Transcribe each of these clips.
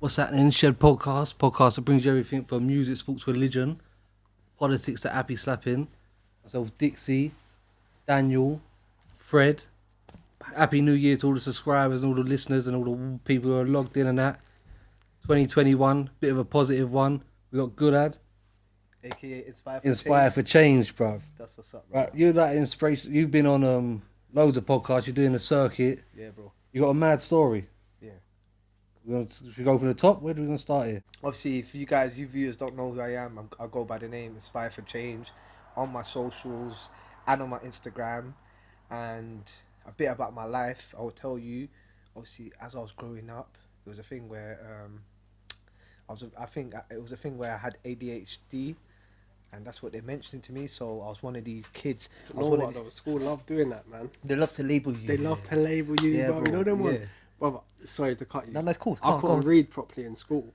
What's happening? Shed podcast that brings you everything from music, sports, religion, politics to happy slapping. Myself, Dixie, Daniel, Fred. Happy New Year to all the subscribers and all the listeners and all the people who are logged in and that. 2021, bit of a positive one. We got Goodad. AKA Inspire4Change, bruv. That's what's up, bro. Right, you're that inspiration. You've been on loads of podcasts. You're doing a circuit. Yeah, bro. You got a mad story. Yeah. Should we go from the top? Where do we gonna start here? Obviously, if you viewers don't know who I am, I go by the name Inspire4Change on my socials and on my Instagram. And a bit about my life, I will tell you. Obviously, as I was growing up, it was a thing where it was a thing where I had ADHD, and that's what they're mentioning to me. So I was one of these kids. School love doing that, man. They love to label you. They love to label you, Yeah, bro. You know them yeah. ones? Brother, sorry to cut you. No, that's cool. I couldn't read properly in school.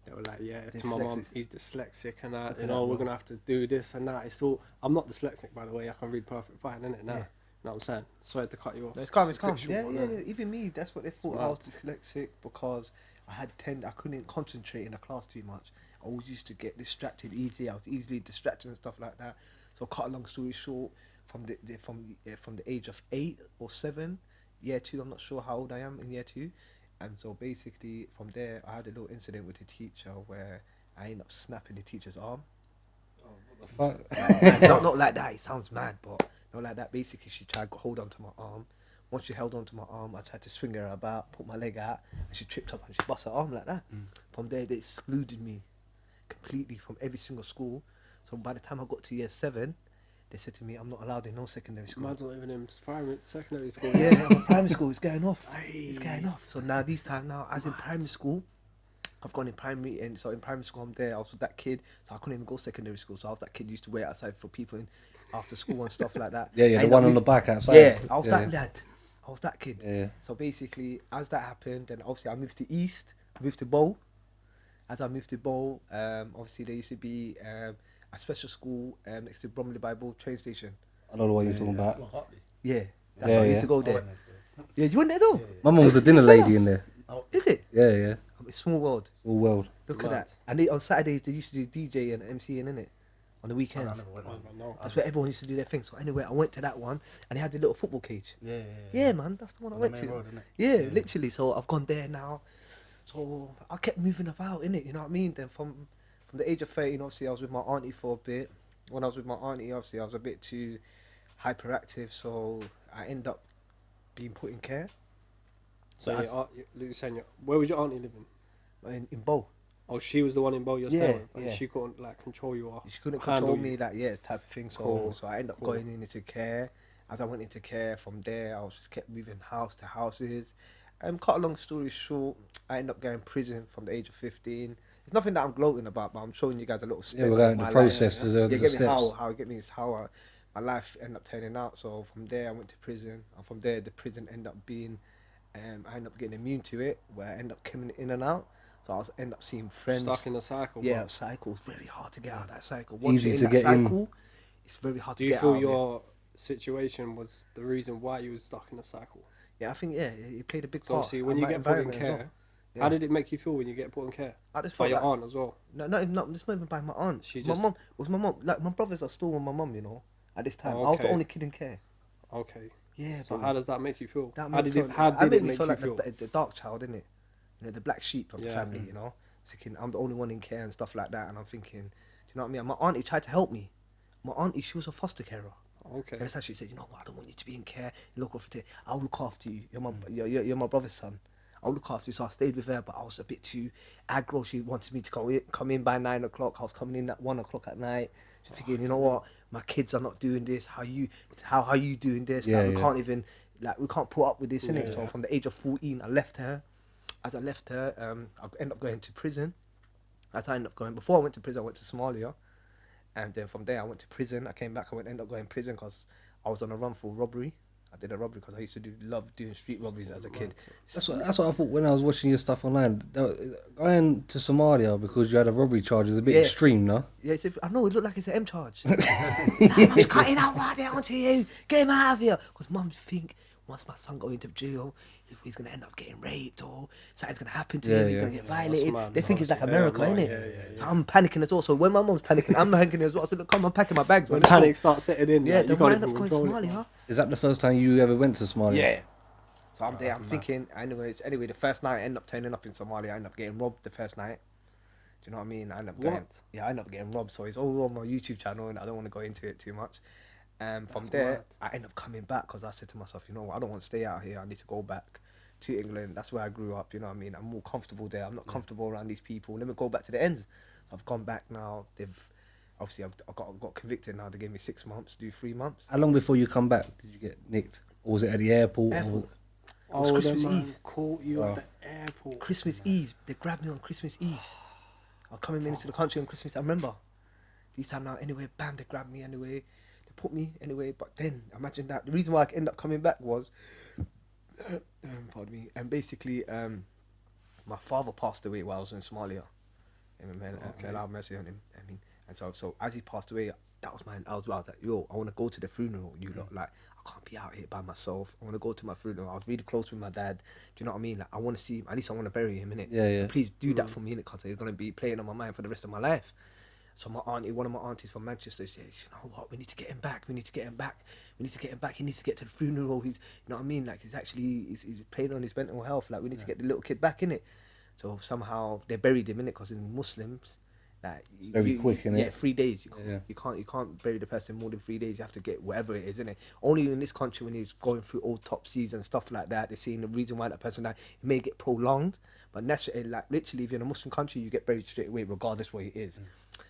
They were like, to my Dyslexic. mum, he's dyslexic and that, Look you at know, that, we're bro. going to have to do this and that. It's all, I'm not dyslexic, by the way. I can read perfect fine, innit? Now, Yeah. You know what I'm saying? Sorry to cut you off. No, it's calm. a fictional Yeah, one, yeah, innit? yeah. Even me, that's what they thought. I Mad. was dyslexic because I couldn't concentrate in the class too much. I always used to get distracted easily. I was easily distracted and stuff like that. So, cut a long story short, from the age of 8 or 7, year 2, I'm not sure how old I am in year 2, and so basically from there, I had a little incident with the teacher where I ended up snapping the teacher's arm. Fuck. not like that. It sounds mad, but not like that. Basically, she tried to hold on to my arm. Once she held on to my arm, I tried to swing her about, put my leg out, and she tripped up and she bust her arm like that. From there, they excluded me completely from every single school. So by the time I got to year 7, they said to me, I'm not allowed in no secondary school. Man's not even in secondary school. Yeah, primary school, it's going off. It's going off. So now, as in primary school, I've gone in primary, and so in primary school I'm there. I was with that kid, so I couldn't even go secondary school. So I was that kid who used to wait outside for people in after school and stuff like that. Yeah, the one on the back outside. Yeah, I was that lad. I was that kid. Yeah. So basically, as that happened, then obviously I moved to East, moved to Bow. As I moved to Bow, obviously there used to be a special school next to Bromley Bible train station. I know the one you're talking about. Yeah, that's Yeah, why I used yeah. to go there. Yeah, you went there though? My mum was a dinner lady in there. Is it? Yeah. It's a small world. All world. Look at Mad. that. And on Saturdays they used to do DJ and MCing, innit? On the weekends. No. That's where everyone used to do their thing. So anyway, I went to that one and they had the little football cage. Yeah, man, that's the one I went to. Yeah, literally. So I've gone there now. So I kept moving about, innit? You know what I mean? Then from the age of 13, obviously I was with my auntie for a bit. When I was with my auntie, obviously I was a bit too hyperactive, so I ended up being put in care. So But you're saying, where was your auntie living? in Bow. Oh, she was the one in Bow you're Yeah, staying with, and yeah. she couldn't like control you or She couldn't handle control you. me, like, yeah, type of thing. So Cool. so I ended up Cool. going into care. As I went into care, from there I was just kept moving house to houses. Cut a long story short, I ended up going to prison from the age of 15. It's nothing that I'm gloating about, but I'm showing you guys a little step. Yeah, we're going of the my process. life. The Get me steps. how my life ended up turning out. So from there I went to prison, and from there the prison ended up being, I ended up getting immune to it, where I ended up coming in and out. So I end up seeing friends. Stuck in a cycle. Yeah, bro. cycle. It's very hard to get out of that cycle. Easy you're to that get in. cycle, it's very hard Do to you get feel out of it. your situation was the reason why you was stuck in a cycle? Yeah, I think it played a big So part. obviously, when and you my get put in environment as well. care, Yeah. how did it make you feel when you get put in care? I just By felt your like, aunt as well. it's not even by my aunt. She my just- mum. It was my mum. Like, my brothers are still with my mum, you know. At this time, Oh, I was the okay. only kid in care. Okay. Yeah. So bro. how does that make you feel? That How made did me it? feel- How that did made it me make feel you like feel? the dark child, innit? You know, the black sheep of the Yeah. family. You know, thinking I'm the only one in care and stuff like that, and I'm thinking, do you know what I mean? My auntie tried to help me. My auntie, she was a foster carer. Okay. And it's actually said, you know what, I don't want you to be in care. I'll look after you. You're my brother's son. I'll look after you. So I stayed with her, but I was a bit too aggro. She wanted me to come in by 9 o'clock. I was coming in at 1 o'clock at night. She's thinking, you know what, my kids are not doing this. How are you doing this? Yeah, Like, we yeah. can't even, like, we can't put up with this, innit? Yeah, So yeah. from the age of 14, I left her. As I left her, I ended up going to prison. Before I went to prison, I went to Somalia. And then from there, I went to prison. I came back, ended up going to prison because I was on a run for robbery. I did a robbery because I used to love doing street robberies as a kid. That's what I thought when I was watching your stuff online. Going to Somalia because you had a robbery charge is a bit Yeah. extreme, no? Yeah, I know, it looked like it's an M charge. Mum's cutting out right there onto you. Get him out of here. Because mums think once my son go into jail, he's gonna end up getting raped or something's gonna happen to Yeah, him. He's yeah. gonna get Yeah, violated. that's mad, They think bro. it's like Yeah, America, right, innit? yeah. So I'm panicking as well. So when my mom's panicking, I'm panicking as well. I said, look, come, I'm packing my bags. When man, let's go. panic starts setting in, Yeah, like, you then can't we end even up going control it. Somalia. man. Is that the first time you ever went to Somalia? Yeah. So I'm there. that's I'm mad. thinking. Anyway, the first night I end up turning up in Somalia. I end up getting robbed the first night. Do you know what I mean? I end up going. What? Yeah, I end up getting robbed. So it's all on my YouTube channel, and I don't want to go into it too much. From there, mad. I end up coming back because I said to myself, you know what? I don't want to stay out here. I need to go back to England. That's where I grew up. You know what I mean? I'm more comfortable there. I'm not comfortable around these people. Let me go back to the ends. So I've gone back now. They've obviously I got convicted now. They gave me 6 months, do 3 months. How long before you come back did you get nicked? Or was it at the airport? Or Airport. was- It was Christmas the man Eve. caught you Oh. at the airport. Christmas Eve. They grabbed me on Christmas Eve. I was coming into the country on Christmas. I remember. These time now, anyway, bam, they grabbed me anyway. They put me anyway. But then, imagine that. The reason why I ended up coming back was, pardon me, and basically, my father passed away while I was in Somalia. May Allah have mercy on him. I mean, and so as he passed away, that was I was like, yo, I want to go to the funeral. You lot, like, I can't be out here by myself. I want to go to my funeral. I was really close with my dad. Do you know what I mean? Like, I want to see him. At least I want to bury him, innit? Yeah, yeah. Please do that for me, innit? Because it's going to be playing on my mind for the rest of my life. So my auntie, one of my aunties from Manchester, said, you know what, we need to get him back. We need to get him back. We need to get him back. He needs to get to the funeral. He's, you know what I mean? Like, he's playing on his mental health. Like, we need to get the little kid back, innit? So somehow they buried him, innit? Because in Muslims, like, Very quick, innit? Yeah, 3 days. Yeah. You can't bury the person more than 3 days. You have to get whatever it is, innit? Only in this country when he's going through autopsies and stuff like that, they're seeing the reason why that person died. It may get prolonged, but naturally, like, literally, if you're in a Muslim country, you get buried straight away, regardless where it is.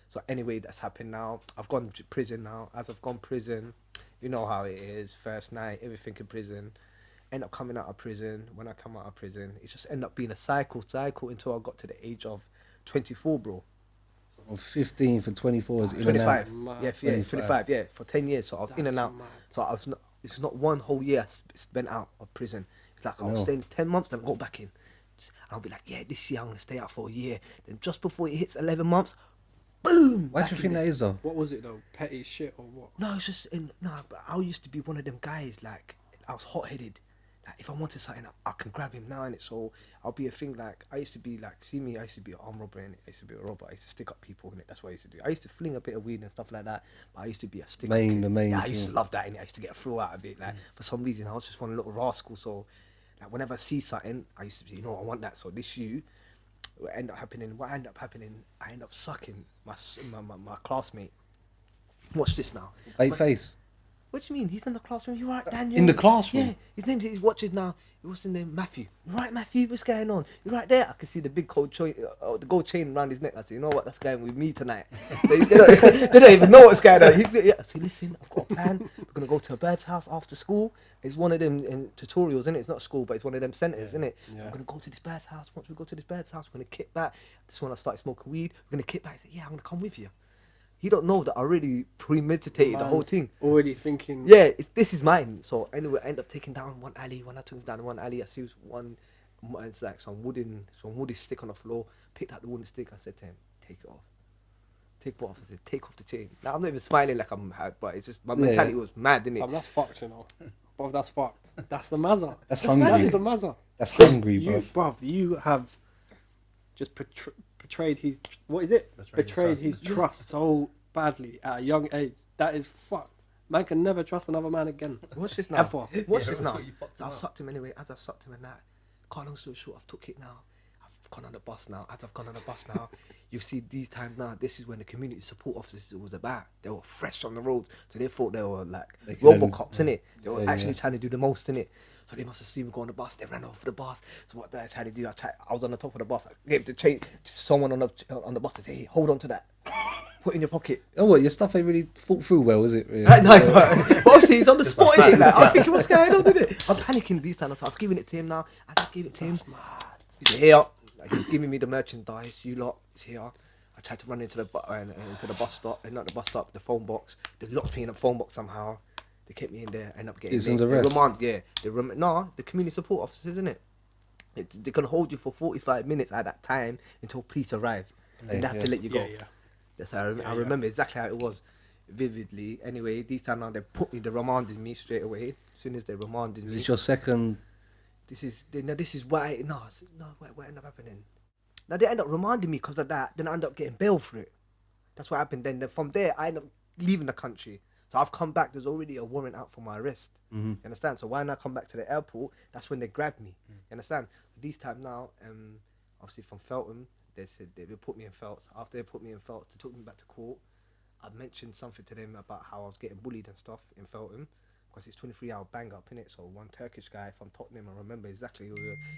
So anyway, that's happened now. I've gone to prison now. As I've gone prison, you know how it is. First night, everything in prison. End up coming out of prison. When I come out of prison, it just end up being a cycle until I got to the age of 24, bro. From 15 for 24 is in and out. 25. Mad. Yeah, 25. Yeah, for 10 years. So I was in and That's out. mad. So I was not. It's not one whole year spent out of prison. It's like I was No. staying 10 months, then I go back in. I'll be like, yeah, this year I'm gonna stay out for a year. Then just before it hits 11 months, boom. Why back do you in think there. that is though? What was it though? Petty shit or what? No, it's just but I used to be one of them guys. Like, I was hot headed. Like, if I wanted something, I can grab him now, innit? So I'll be a thing. Like, I used to be like, see me, I used to be an arm robber, innit? I used to be a robber. I used to stick up people, innit? That's what I used to do. I used to fling a bit of weed and stuff like that, but I used to be a stick up kid. The main Yeah, I used to thing. love that, innit? I used to get a thrill out of it. Like, for some reason, I was just one little rascal. So, like, whenever I see something, I used to be, you know, I want that. So this what ended up happening, I end up sucking my classmate. Watch this now. Fake face. What do you mean? He's in the classroom. You right, Daniel? In the classroom? Yeah. His name's. He watches now. What's his name? Matthew. You right, Matthew? What's going on? You right there? I can see the big gold chain, the gold chain around his neck. I said, you know what? That's going with me tonight. they don't even know what's going on. I said, listen, I've got a plan. We're gonna go to a bird's house after school. It's one of them tutorials, isn't it? It's not school, but it's one of them centres, isn't it? So Yeah. we're gonna go to this bird's house. Once we go to this bird's house, we're gonna kick back. This one I started smoking weed. We're gonna kick back. I said, yeah, I'm gonna come with you. He don't know that I already premeditated the whole thing. Already thinking. Yeah, this is mine. So anyway, I end up taking down one alley. When I took him down one alley, I see it was it's like some wooden stick on the floor. Picked up the wooden stick. I said to him, take it off. Take what off? I said, take off the chain. Now I'm not even smiling like I'm happy, but it's just my mentality was mad, didn't Fam, it? that's fucked, you know. Bruv, that's fucked. That's the mazza. That's That hungry. is the mazza. That's hungry, You, bro. bruv, you have just betrayed his, what is it? Betrayed his trust so badly at a young age. That is fucked. Man can never trust another man again. Watch this now. Ever. Watch this that's now. what you fucked So him I've up. sucked him anyway. As I sucked him and that, cut long story short, I've took it now. I've gone on the bus now. As I've gone on the bus now, you see these times now, this is when the community support officers was about. They were fresh on the roads, so they thought they were like They could only- Robocops, innit? They were Yeah, actually yeah. trying to do the most, innit? So they must have seen me go on the bus. They ran off the bus. So what did I try to do? I was on the top of the bus. I gave the chain to someone on the bus. I said, hey, hold on to that. Put it in your pocket. Oh, what? Your stuff ain't really thought through well, is it? No, but obviously he's on the spot, innit? Like, I'm thinking, what's going on, innit? I'm panicking these times. So I've given it to him now. As I gave it to him, he's here. Like, he's giving me the merchandise. You lot, he's here. I tried to run into the bus stop, and not the bus stop, the phone box. They locked me in the phone box somehow. They kept me in there. I end up getting Citizens they arrest. remand, yeah. The community support officers, isn't it? They can hold you for 45 minutes at that time until police arrive, and they have to let you go. Yeah, yeah. That's how I remember exactly how it was. vividly. Anyway, these time now they remanded me straight away. As soon as they remanded Is me, this your second? this is why what ended up happening. Now they end up remanding me because of that. Then I end up getting bail for it. That's what happened. Then from there, I end up leaving the country. So I've come back. There's already a warrant out for my arrest. You understand? So when I come back to the airport, that's when they grabbed me. You understand? This time now, obviously from Feltham, they said they put me in Felts. After they put me in Felts, they took me back to court. I mentioned something to them about how I was getting bullied and stuff in Feltham. Because it's 23-hour bang up, innit? So one Turkish guy from Tottenham, I remember exactly who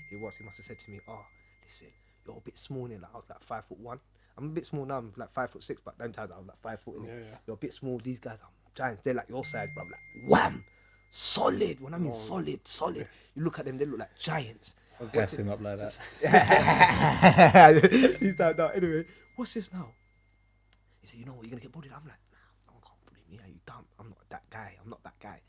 he was. He must have said to me, "Oh, listen, you're a bit small in." Like, I was like 5'1". I'm a bit small now. I'm like 5'6", but them times I was like 5 foot. Yeah. You're a bit small. These guys are giants. They're like your size, bro. I'm like, wham, solid. When I mean solid. You look at them, they look like giants. I'll gas him up like that. These times now. Anyway, what's this now? He said, "You know what? You're gonna get bullied." I'm like, "Nah, no one can't bully me. Are you dumb? I'm not that guy. I'm not that guy.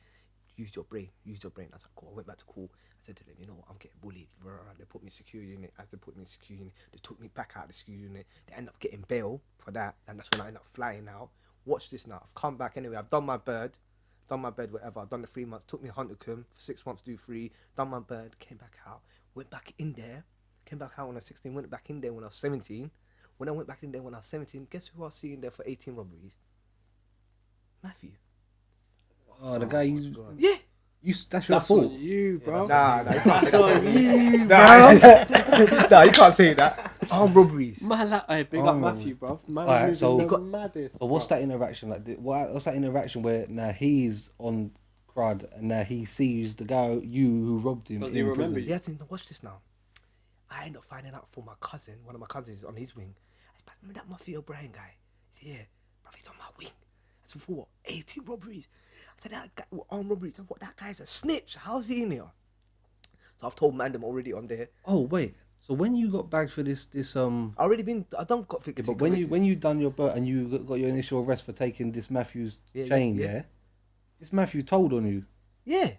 Use your brain. I was like, cool. I went back to court. I said to them, "You know what? I'm getting bullied." They put me in security unit. As they put me in security unit, they took me back out of the security unit. They end up getting bail for that, and that's when I end up flying out. Watch this now. I've come back anyway. I've done my bird, whatever. I've done the 3 months. Took me Huntercombe for 6 months to do 3. Done my bird. Came back out. Went back in there. Came back out when I was 16. Went back in there when I was 17. When I went back in there when I was 17, guess who I was seeing there for 18 robberies? Matthew. Oh, the guy you. God. Yeah. That's your That's fault. on you, bro. Nah, That's on you, bro. Nah, you can't say that. Armed robberies. Man, big up Matthew, bro. Man, Alright, so- the maddest. But what's that interaction like? What's that interaction where now he's on crud and now he sees the guy who robbed him Does in he remember prison? you? Yeah, watch this now. I end up finding out from my cousin. One of my cousins is on his wing. I said, "Remember that Matthew O'Brien guy?" He said, "Yeah, bro, he's on my wing." I said, "For what? 18 robberies." I said, "That guy, armed robberies." I said, "What? That guy's a snitch. How's he in here?" So I've told Mandem already on there. Oh wait, so when you got bagged for this I done got yeah, convicted. but when you done your and you got your initial arrest for taking this Matthew's chain, yeah, this Matthew told on you. Yeah.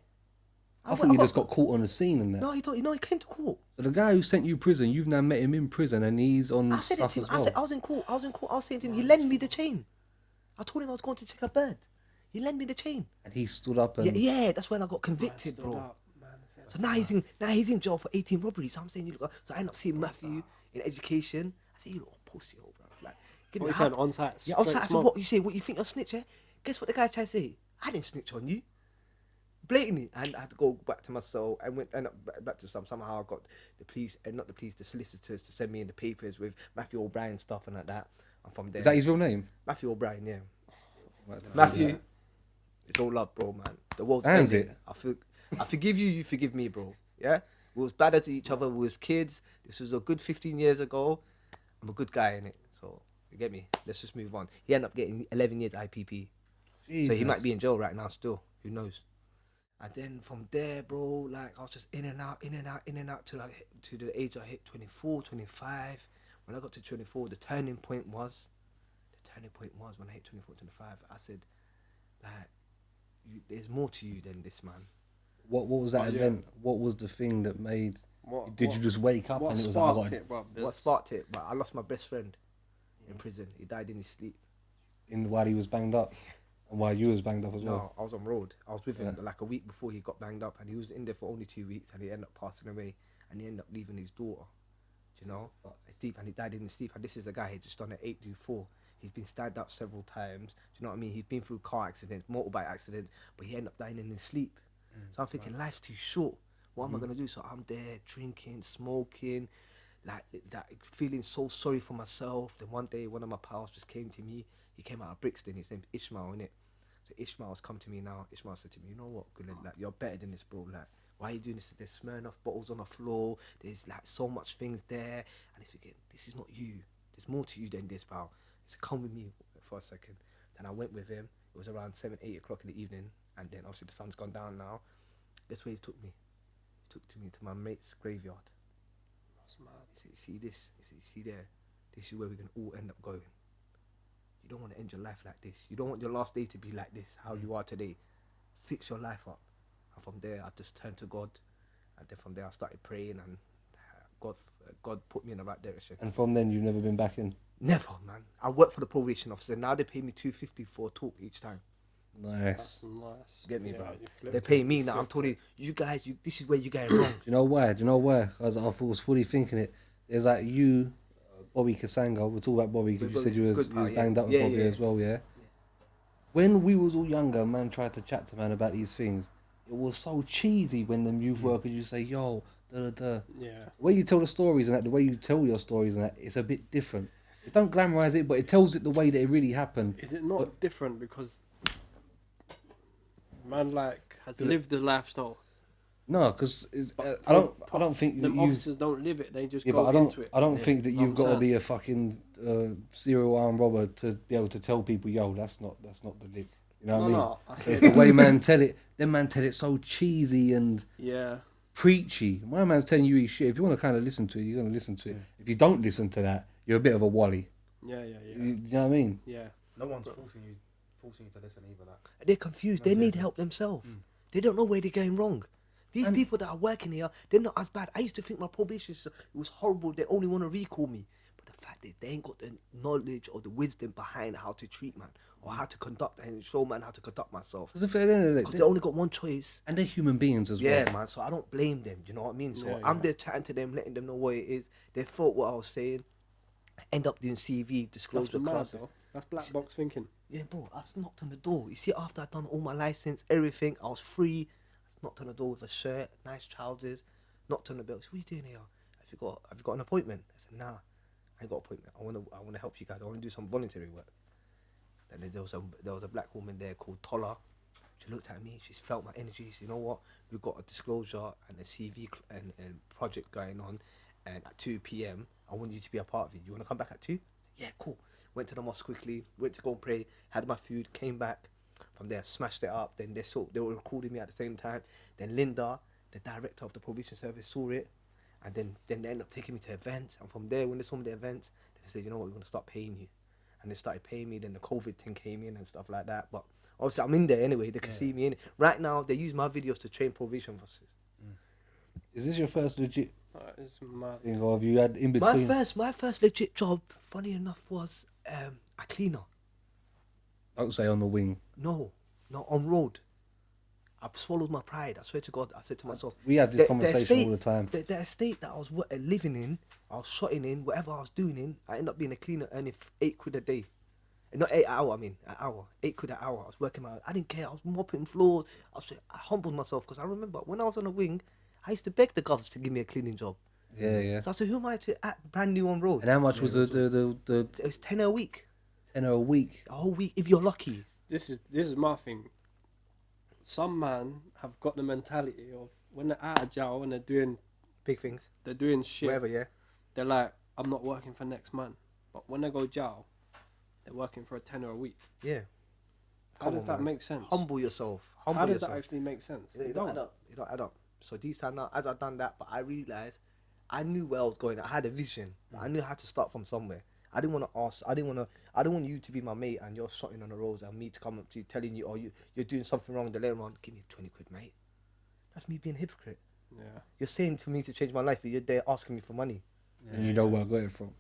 I thought you just got caught on the scene and that. No, he came to court. So the guy who sent you prison, you've now met him in prison and he's on I said it stuff to him. as well. I was in court. I was saying to him, he lent me the chain. I told him I was going to check a bird. He lent me the chain. And he stood up and Yeah, that's when I got convicted, bro. So now he's in jail for 18 robberies. So I'm saying, so I end up seeing Matthew in education. I say, "You little pussy, bro." Like, give What me you saying, on site? Yeah, on site. I said, "What you say? What you think you're snitch? Yeah? Guess what the guy tried to say? I didn't snitch on you." Blatantly, and I had to go back to my cell. I end up back to somehow I got the police, and not the police, the solicitors to send me in the papers with Matthew O'Brien stuff and like that. And from there, is that his real name? Matthew O'Brien, yeah. Right, Matthew, it's all love, bro, man. The world's Hands ending. it. I forgive you, you forgive me, bro. Yeah? We was bad at each other, we was kids. This was a good 15 years ago. I'm a good guy, innit? So, you get me? Let's just move on. He ended up getting 11 years IPP. So he might be in jail right now still. Who knows? And then from there, bro, like, I was just in and out to the age I hit 24, 25. When I got to 24, the turning point was when I hit 24, 25, I said, like, there's more to you than this, man. What was that event? What was the thing that made? Did you just wake up and it was like, What sparked it? But I lost my best friend in prison. He died in his sleep. While he was banged up, and while you was banged up as well. No, I was on road. I was with him like a week before he got banged up, and he was in there for only 2 weeks, and he ended up passing away, and he ended up leaving his daughter. Do you know? It's deep, and he died in his sleep. And this is a guy who just done an 8-4. He's been stabbed up several times. Do you know what I mean? He's been through car accidents, motorbike accidents, but he ended up dying in his sleep. So I'm thinking, life's too short. What am I gonna do? So I'm there drinking, smoking, like that, feeling so sorry for myself. Then one day, one of my pals just came to me. He came out of Brixton. His name's Ishmael, innit? So Ishmael's come to me now. Ishmael said to me, "You know what, Gulen, like, you're better than this, bro. Like, why are you doing this? There's Smirnoff bottles on the floor. There's like so much things there." And he's thinking, this is not you. There's more to you than this, pal. He said, "Come with me for a second." Then I went with him. It was around 7, 8 o'clock in the evening. And then obviously the sun's gone down now. This way he took me. He took me to my mate's graveyard. He said, "You see this? He said, you see there? This is where we can all end up going. You don't want to end your life like this. You don't want your last day to be like this, how you are today. Fix your life up." And from there, I just turned to God. And then from there, I started praying, and God put me in the right direction. And from then, you've never been back in. Never, man. I work for the probation officer. Now they pay me $250 for a talk each time. Nice. Nice. Get me, Yeah, bro? you flipped They it. pay me now. I'm telling you guys, this is where you getting wrong. Do you know why? Because I was fully thinking it. There's like you, Bobby Kasanga. We'll talk about Bobby because you said you was banged up with Bobby as well, yeah? When we was all younger, man tried to chat to man about these things. It was so cheesy when them youth workers, you say, yo, da da da. Yeah. The way you tell the stories and that, the way you tell your stories and that, it's a bit different. It don't glamorize it, but it tells it the way that it really happened. Is it not different because man like has lived the lifestyle? No, because I don't think the that officers don't live it. They just yeah, go but into it. I don't think that you've got to saying. be a fucking serial armed robber to be able to tell people, yo, that's not the lick. You know what I mean? No. It's the way man tell it. Them man tell it so cheesy and Yeah. preachy. My man's telling you his shit. If you want to kind of listen to it, you're gonna listen to it. If you don't listen to that, you're a bit of a wally. Yeah. You know what I mean? Yeah. No one's forcing you to listen either. Like. They're confused. They need help themselves. They don't know where they're going wrong. These people that are working here, they're not as bad. I used to think my probation it was horrible. They only want to recall me. But the fact that they ain't got the knowledge or the wisdom behind how to treat man or how to conduct and show man how to conduct myself. Because at the end of the Because day, they only got one choice. and they're human beings as Yeah, well. man. So I don't blame them. You know what I mean? So Yeah, I'm yeah. there chatting to them, letting them know what it is. They thought what I was saying. End up doing CV, That's disclosure mad classes. though. That's black box thinking. Yeah, bro, I just knocked on the door. You see, after I'd done all my license, everything, I was free. I just knocked on the door with a shirt, nice trousers, knocked on the bell. I said, what are you doing here? Have you got an appointment? I said, nah, I ain't got an appointment. I wanna help you guys. I wanna do some voluntary work. Then there was a black woman there called Tola. She looked at me. She felt my energy. She said, you know what? We've got a disclosure and a CV and project going on, and at 2 p.m. I want you to be a part of it. You want to come back at 2? Yeah, cool. Went to the mosque quickly. Went to go and pray. Had my food. Came back. From there, smashed it up. Then they were recording me at the same time. Then Linda, the director of the probation service, saw it, and then they ended up taking me to events. And from there, when they saw me the events, they said, you know what? We're gonna start paying you. And they started paying me. Then the COVID thing came in and stuff like that. But obviously, I'm in there anyway. They can see me in it. Right now, they use my videos to train probation officers. Is this your first legit It's mad. thing, or have you had in between? My first legit job, funny enough, was a cleaner. Don't say on the wing. No, on road. I've swallowed my pride. I swear to God. I said to myself, We have this conversation all the time. The estate that I was living in, I was shotting in, whatever I was doing in, I ended up being a cleaner earning £8 a day. Not 8 hour, I mean, an hour. £8 an hour. I was working my, I didn't care. I was mopping floors. I humbled myself because I remember when I was on the wing, I used to beg the govs to give me a cleaning job. Yeah. So I said, who am I to act brand new on road? And how much was the It was £10 a week. tenner a week? A whole week, if you're lucky. This is my thing. Some man have got the mentality of when they're out of jail and they're doing shit. Whatever, yeah. They're like, I'm not working for next man. But when they go jail, they're working for a tenner a week. Yeah. How Come does on, that man. make sense? Humble yourself. How does that actually make sense? It don't add up. It don't add up. So these time now, as I've done that, but I realised I knew where I was going. I had a vision. I knew how to start from somewhere. I didn't want to ask. I don't want you to be my mate and you're shotting on the roads and me to come up to you telling you, oh, you're doing something wrong. Then later on, give me 20 quid, mate. That's me being a hypocrite. Yeah. You're saying to me to change my life, but you're there asking me for money. And you know where I got it from.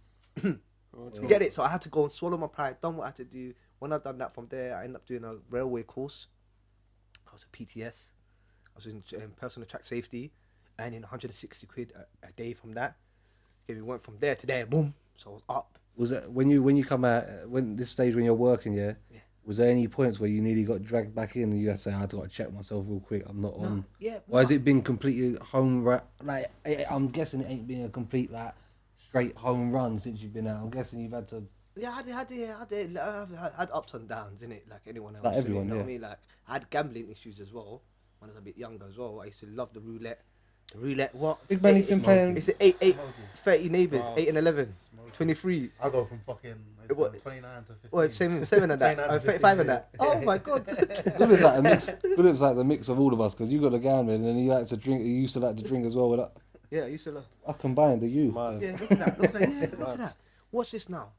You get it? So I had to go and swallow my pride, done what I had to do. When I've done that from there, I ended up doing a railway course. I was a PTS. I was in personal track safety, earning 160 quid a day from that. Okay, we went from there to there, boom. So I was up. Was that when you come out when this stage when you're working? Yeah. Was there any points where you nearly got dragged back in and you had to say, I had to check myself real quick? I'm not on. Yeah. Or has it been completely home run? Like I'm guessing it ain't been a complete straight home run since you've been out. I'm guessing you've had to. Yeah, I had ups and downs, innit? Like anyone else. Like everyone, you know yeah. what I mean? Like I had gambling issues as well when I was a bit younger as well. I used to love the roulette. The roulette, what? Big man, he's been playing. It's 30 neighbours, 8 and 11, 23. I go from fucking 29 to 15. Well, same and that. 35 and that. Oh my God. Good looks like a mix. Good looks like the mix of all of us because you got the gambling and then he likes to drink. He used to like to drink as well. With that. Yeah, I used to love. I combined the you. Yeah, look at that. Look at that. Watch this now.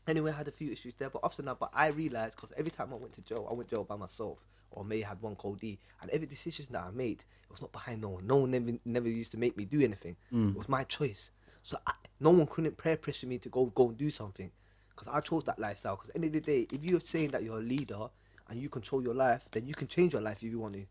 Anyway, I had a few issues there, but ups and downs. But I realised because every time I went to jail by myself, or may had one cold D, and every decision that I made, it was not behind no one. No one never used to make me do anything. It was my choice. So no one couldn't peer pressure me to go and do something, because I chose that lifestyle. Because at the end of the day, if you're saying that you're a leader and you control your life, then you can change your life if you want to.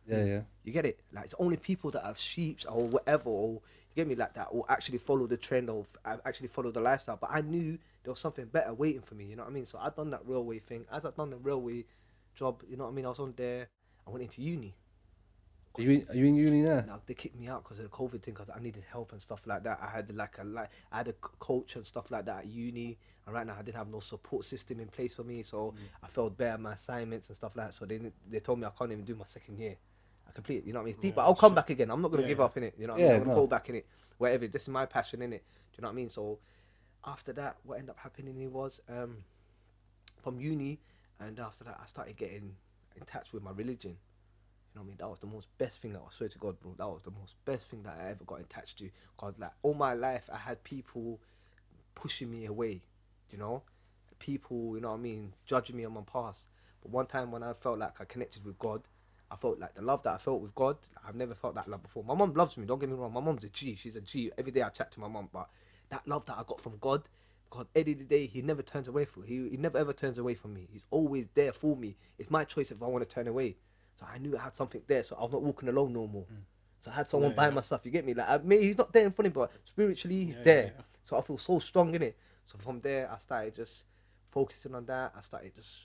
Yeah. You get it? Like, it's only people that have sheep or whatever, or you get me, like that, or actually follow the trend or actually follow the lifestyle. But I knew there was something better waiting for me. You know what I mean? So I done that railway thing. As I done the railway job, you know what I mean? I was on there. I went into uni. Are you in uni now? Now they kicked me out because of the COVID thing, because I needed help and stuff like that. I had I had a coach and stuff like that at uni, and right now I didn't have no support system in place for me, so I failed bare at my assignments and stuff like that. So they told me I can't even do my second year. I completed, you know what I mean? It's deep, but I'll come back again. I'm not gonna give up in it, you know what I mean? I'm gonna go back in it, wherever. This is my passion in it. Do you know what I mean? So after that, what ended up happening was from uni, and after that I started getting in touch with my religion. You know what I mean? That was the most best thing, that I swear to God, bro. That was the most best thing that I ever got attached to. Because, like, all my life, I had people pushing me away, you know? People, you know what I mean, judging me on my past. But one time when I felt like I connected with God, I felt like the love that I felt with God, I've never felt that love before. My mum loves me, don't get me wrong. My mum's a G. She's a G. Every day I chat to my mum. But that love that I got from God, because at the end of the day, he never turns away from me. He never ever turns away from me. He's always there for me. It's my choice if I want to turn away. So I knew I had something there, so I was not walking alone no more. So I had someone by my stuff, you get me? Like, he's not there in front of me, but spiritually he's there. So I feel so strong in it. So from there, I started just focusing on that. I started just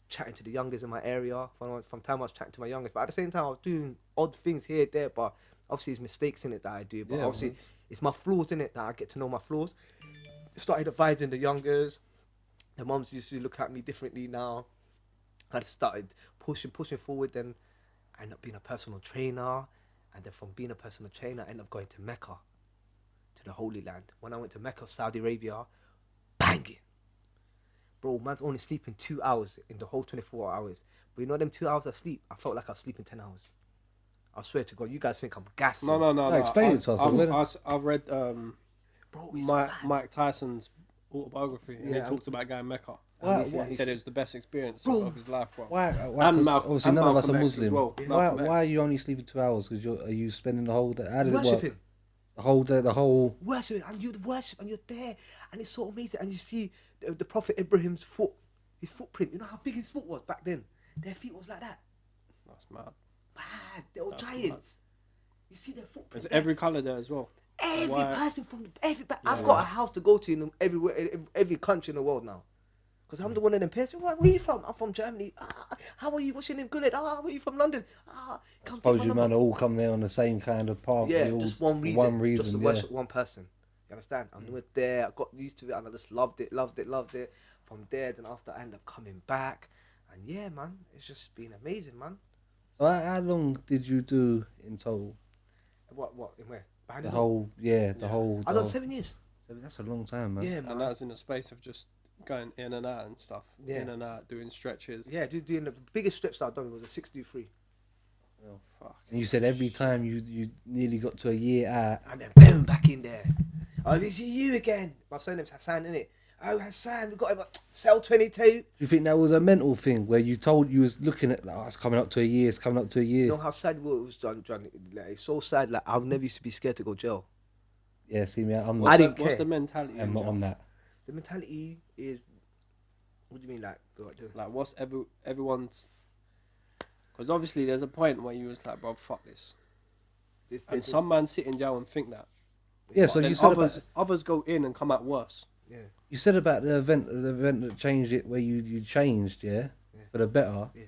chatting to the youngest in my area. From time I was chatting to my youngest, but at the same time I was doing odd things here, there, but obviously there's mistakes in it that I do. But obviously it's my flaws in it that I get to know my flaws. Started advising the youngers. The moms used to look at me differently now. I started pushing forward, then I ended up being a personal trainer, and then from being a personal trainer I ended up going to Mecca, to the Holy Land. When I went to Mecca, Saudi Arabia, banging. Bro, man's only sleeping 2 hours in the whole 24 hours. But you know them 2 hours of sleep, I felt like I was sleeping 10 hours. I swear to God, you guys think I'm gassing. No. Explain it to us. I've read Bro, Mike Tyson's autobiography, and he talked about going Mecca. He said it was the best experience of his life, bro. Why? And Obviously, none of us are Malcolm X as Muslim. well. Why Malcolm are X. you only sleeping 2 hours? Because are you spending the whole day? How does it worship work? him. The whole day, the whole. Worship, and you worship, and you're there, and it's so amazing. And you see the Prophet Ibrahim's his footprint. You know how big his foot was back then? Their feet was like that. That's mad. Man, they were That's giants. mad. You see their footprint. There's there. every colour there as well. Every Why- person from I've got a house to go to in every country in the world now. Because I'm the one of them person. Where are you from? I'm from Germany. How are you? What's your name? Good. Where are you from? London. Come take Suppose my you number. man all come there on the same kind of path. Yeah, They all, just one reason. One reason. Just to yeah. worship one person. You understand? I knew it there. I got used to it, and I just loved it. From there, then after I ended up coming back, and yeah, man, it's just been amazing, man. So how long did you do in total? What? In where? Behind The the door? whole, the whole. I done 7 years. That's a long time, man. Yeah, man. And that's in the space of just going in and out and stuff. Yeah. In and out, doing stretches. Yeah, doing the biggest stretch that I've done was a 6-2-3. Oh, fuck. And you said every time you nearly got to a year out. And then boom, back in there. Oh, this is you again. My surname's Hassan, innit? Oh, Hassan, we got him at cell 22. Do you think that was a mental thing where you told you was looking at like, it's coming up to a year, it's coming up to a year? You know how sad it was, John? Like, it's so sad. Like, I never used to be scared to go jail. Yeah, see me, I'm I not. didn't What's care. the mentality? I'm in not jail? on that. The mentality is, what do you mean, like, what do? Like, what's everyone's? Because obviously there's a point where you was like, bro, fuck this. And some man sit in jail and think that. Yeah, so Then you said others go in and come out worse. Yeah. you said about the event that changed it, where you changed, yeah, for the better. Yeah.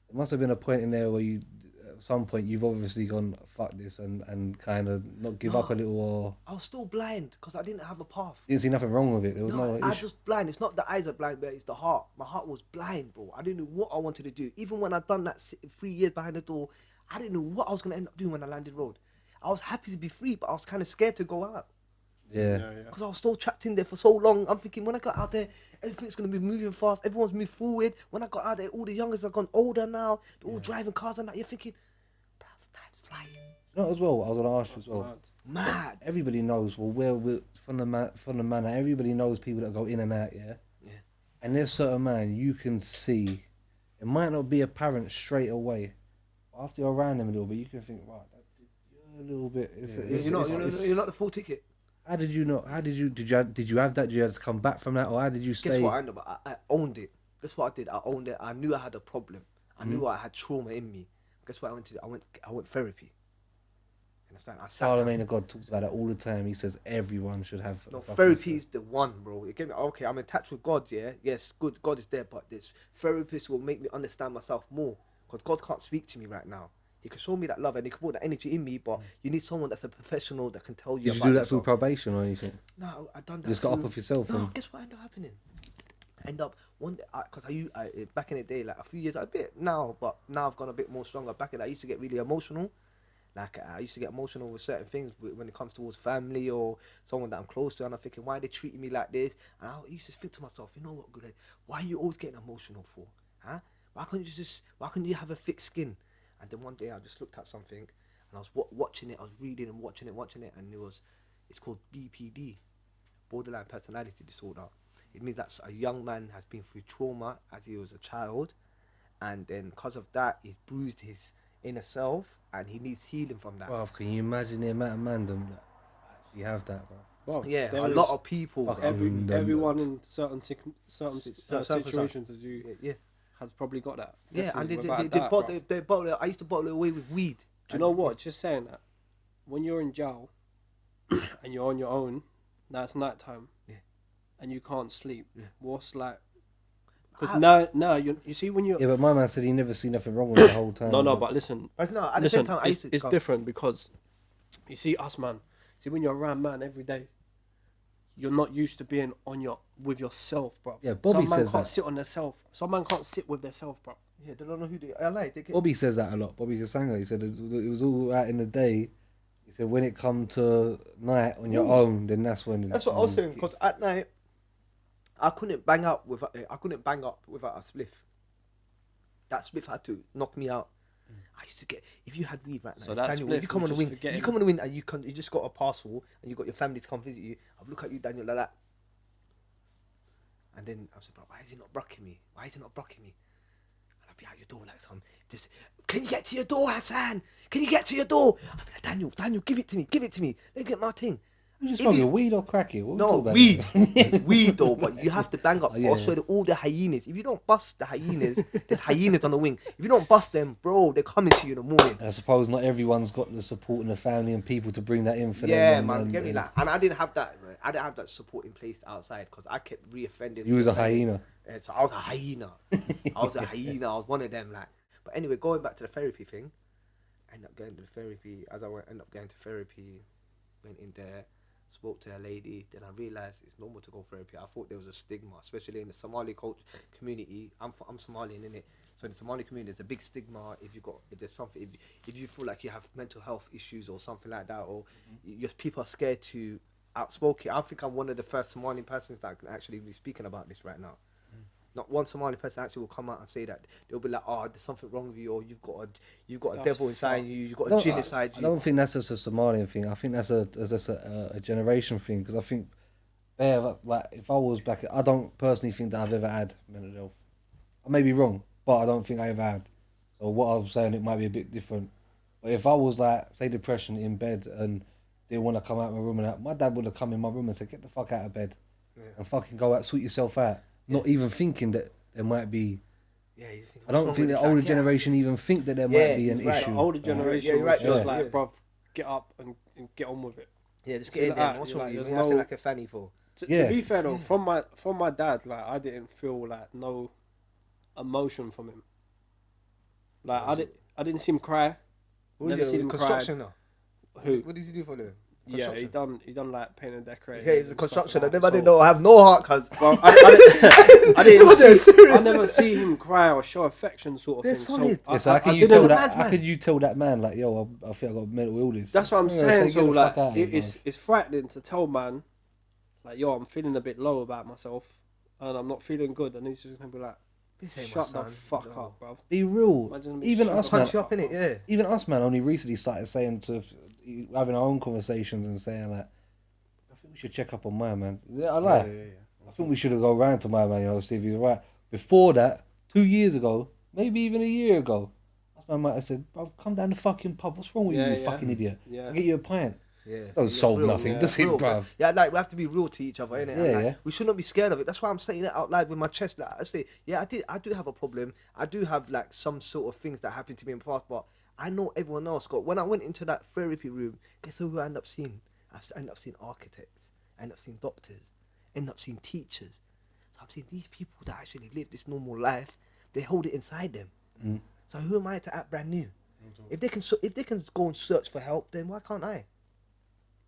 There must have been a point in there where you, at some point, you've obviously gone fuck this and kind of not give up a little, or I was still blind because I didn't have a path. didn't see nothing wrong with it. There was no I issue. just blind. It's not the eyes are blind, but it's the heart. My heart was blind, bro. I didn't know what I wanted to do. Even when I done that 3 years behind the door, I didn't know what I was gonna end up doing when I landed road. I was happy to be free, but I was kind of scared to go out Yeah. because I was still trapped in there for so long. I'm thinking when I got out there, everything's gonna be moving fast. Everyone's moved forward. When I got out there, all the youngers have gone older now. They're all driving cars and that. You're thinking, bruv, time's flying. You know as well. I was gonna ask you as well. Mad. Everybody knows. Well, we're from the manor. Everybody knows people that go in and out. Yeah. Yeah. And there's certain man you can see. It might not be apparent straight away, but after you're around them a little bit, you can think, right, you're a little bit. You're not the full ticket. How did you not? How did you? Did you have that? Did you have to come back from that, or how did you stay? Guess what I know? I owned it. Guess what I did? I owned it. I knew I had a problem. I knew I had trauma in me. Guess what I went to do? I went therapy. Understand? I sat down. Charlemagne of God talks about that all the time. He says everyone should have. No, therapy is the one, bro. It gave me okay. I'm attached with God. Yeah, yes, good. God is there, but this therapist will make me understand myself more. Because God can't speak to me right now. He can show me that love and he can put that energy in me, but you need someone that's a professional that can tell you. Did you do that through probation or anything? No, I done that. You just got up off yourself. No, guess what ended up happening? End up one day, because I back in the day, like a few years, a bit now, but now I've gone a bit more stronger. Back in, I used to get really emotional. Like I used to get emotional with certain things when it comes towards family or someone that I'm close to, and I'm thinking, why are they treating me like this? And I used to think to myself, you know what, good, why are you always getting emotional for? Huh? Why couldn't you have a thick skin? And then one day I just looked at something, and I was watching it. I was reading and watching it, and it's called BPD, borderline personality disorder. It means that a young man has been through trauma as he was a child, and then because of that, he's bruised his inner self, and he needs healing from that. Well, can you imagine the amount of mandem that actually have that, bro? Well, yeah, a lot of people. Everyone in certain situations as you has probably got that. Yeah, and Definitely. they bottle it. I used to bottle it away with weed. Do you know what? Just saying that, when you're in jail and you're on your own, now it's night time, and you can't sleep. Yeah. What's like? Because now you see when you. Yeah, but my man said he never seen nothing wrong with it the whole time. No, but listen. At the same time, it's different because you see us, man. See, when you're around man every day, you're not used to being with yourself, bro. Yeah, Bobby says that. Some man can't sit on themselves. Some man can't sit with themselves, bro. Yeah, they don't know who they are. Like, Bobby says that a lot. Bobby Kasanga, he said it was all right in the day. He said when it come to night on your own, then that's when. That's what I was saying. Because at night, I couldn't bang up without a spliff. That spliff had to knock me out. I used to get, if you had weed right now, so Daniel, if you come on the wing, and you just got a parcel and you got your family to come visit you, I'll look at you, Daniel, like that. And then I was like, bro, why is he not blocking me? And I'll be out your door like some, just, can you get to your door, Hassan? Can you get to your door? I'll be like, Daniel, give it to me. Let me get my thing. You just smoking weed or cracking? No, weed. Weed though, but you have to bang up. Also, all the hyenas. If you don't bust the hyenas, there's hyenas on the wing. If you don't bust them, bro, they're coming to you in the morning. And I suppose not everyone's got the support in the family and people to bring that in for them. Yeah, man, get me that. And I didn't have that. Right? I didn't have that support in place outside because I kept reoffending. You was a hyena. Yeah, so I was a hyena. I was one of them. Like, but anyway, going back to the therapy thing, I ended up going to therapy. Went in there. Spoke to a lady, then I realised it's normal to go therapy. I thought there was a stigma, especially in the Somali community. I'm Somalian, innit? So in the Somali community, there's a big stigma if there's something, if you feel like you have mental health issues or something like that, or people are scared to outspoken. I think I'm one of the first Somali persons that can actually be speaking about this right now. Not one Somali person actually will come out and say that. They'll be like, "Oh, there's something wrong with you, or you've got a devil inside you, you've got a jinn inside you." I don't think that's just a Somalian thing. I think that's a generation thing. Because I think, like if I was back, I don't personally think that I've ever had mental health. I may be wrong, but I don't think I ever had. So what I'm saying, it might be a bit different. But if I was like, say, depression in bed and didn't want to come out of my room, and my dad would have come in my room and said, "Get the fuck out of bed and fucking go out, sort yourself out." Not even thinking that there might be. Yeah, I don't think the older generation even think that there might be an issue. The older generation was just like, bruv, get up and get on with it. Yeah, just get in there. What's wrong with you? You're acting like a fanny for. To be fair though, from my dad, like I didn't feel like no emotion from him. Like I didn't see him cry. Never seen him cry. Who? What did he do for them? Yeah, he done like paint and decorating. Yeah, he's a construction. I never didn't know I have no heart, cuz. I never see him cry or show affection, sort of thing. Solid. So how can you tell that man like, yo, I feel I got mental illness? That's what I'm saying. So like, it's frightening to tell man, like, yo, I'm feeling a bit low about myself, and I'm not feeling good, and he's just gonna be like, shut the fuck up, bro. Be real. Even us, man. Punch you up in it, yeah. Even us, man. Only recently started saying having our own conversations and saying like, I think we should check up on my man. Yeah, I lie. I think we should have gone round to my man, see if he's right. Before that, 2 years ago, maybe even a year ago, my mate said, "Bro, come down the fucking pub. What's wrong with you, you fucking idiot? I'll get you a pint." Yeah, Don't see, solve that's real. nothing, yeah. does it, Real, bruv? yeah, like we have to be real to each other, innit? Yeah, And, like, yeah. we shouldn't be scared of it. That's why I'm saying it out loud with my chest. Like I say, yeah, I do have a problem. I do have like some sort of things that happened to me in the past, but I know everyone else got. When I went into that therapy room, guess who I ended up seeing? I ended up seeing architects. I ended up seeing doctors. End up seeing teachers. So I'm seeing these people that actually live this normal life. They hold it inside them. Mm. So who am I to act brand new? If they can go and search for help, then why can't I?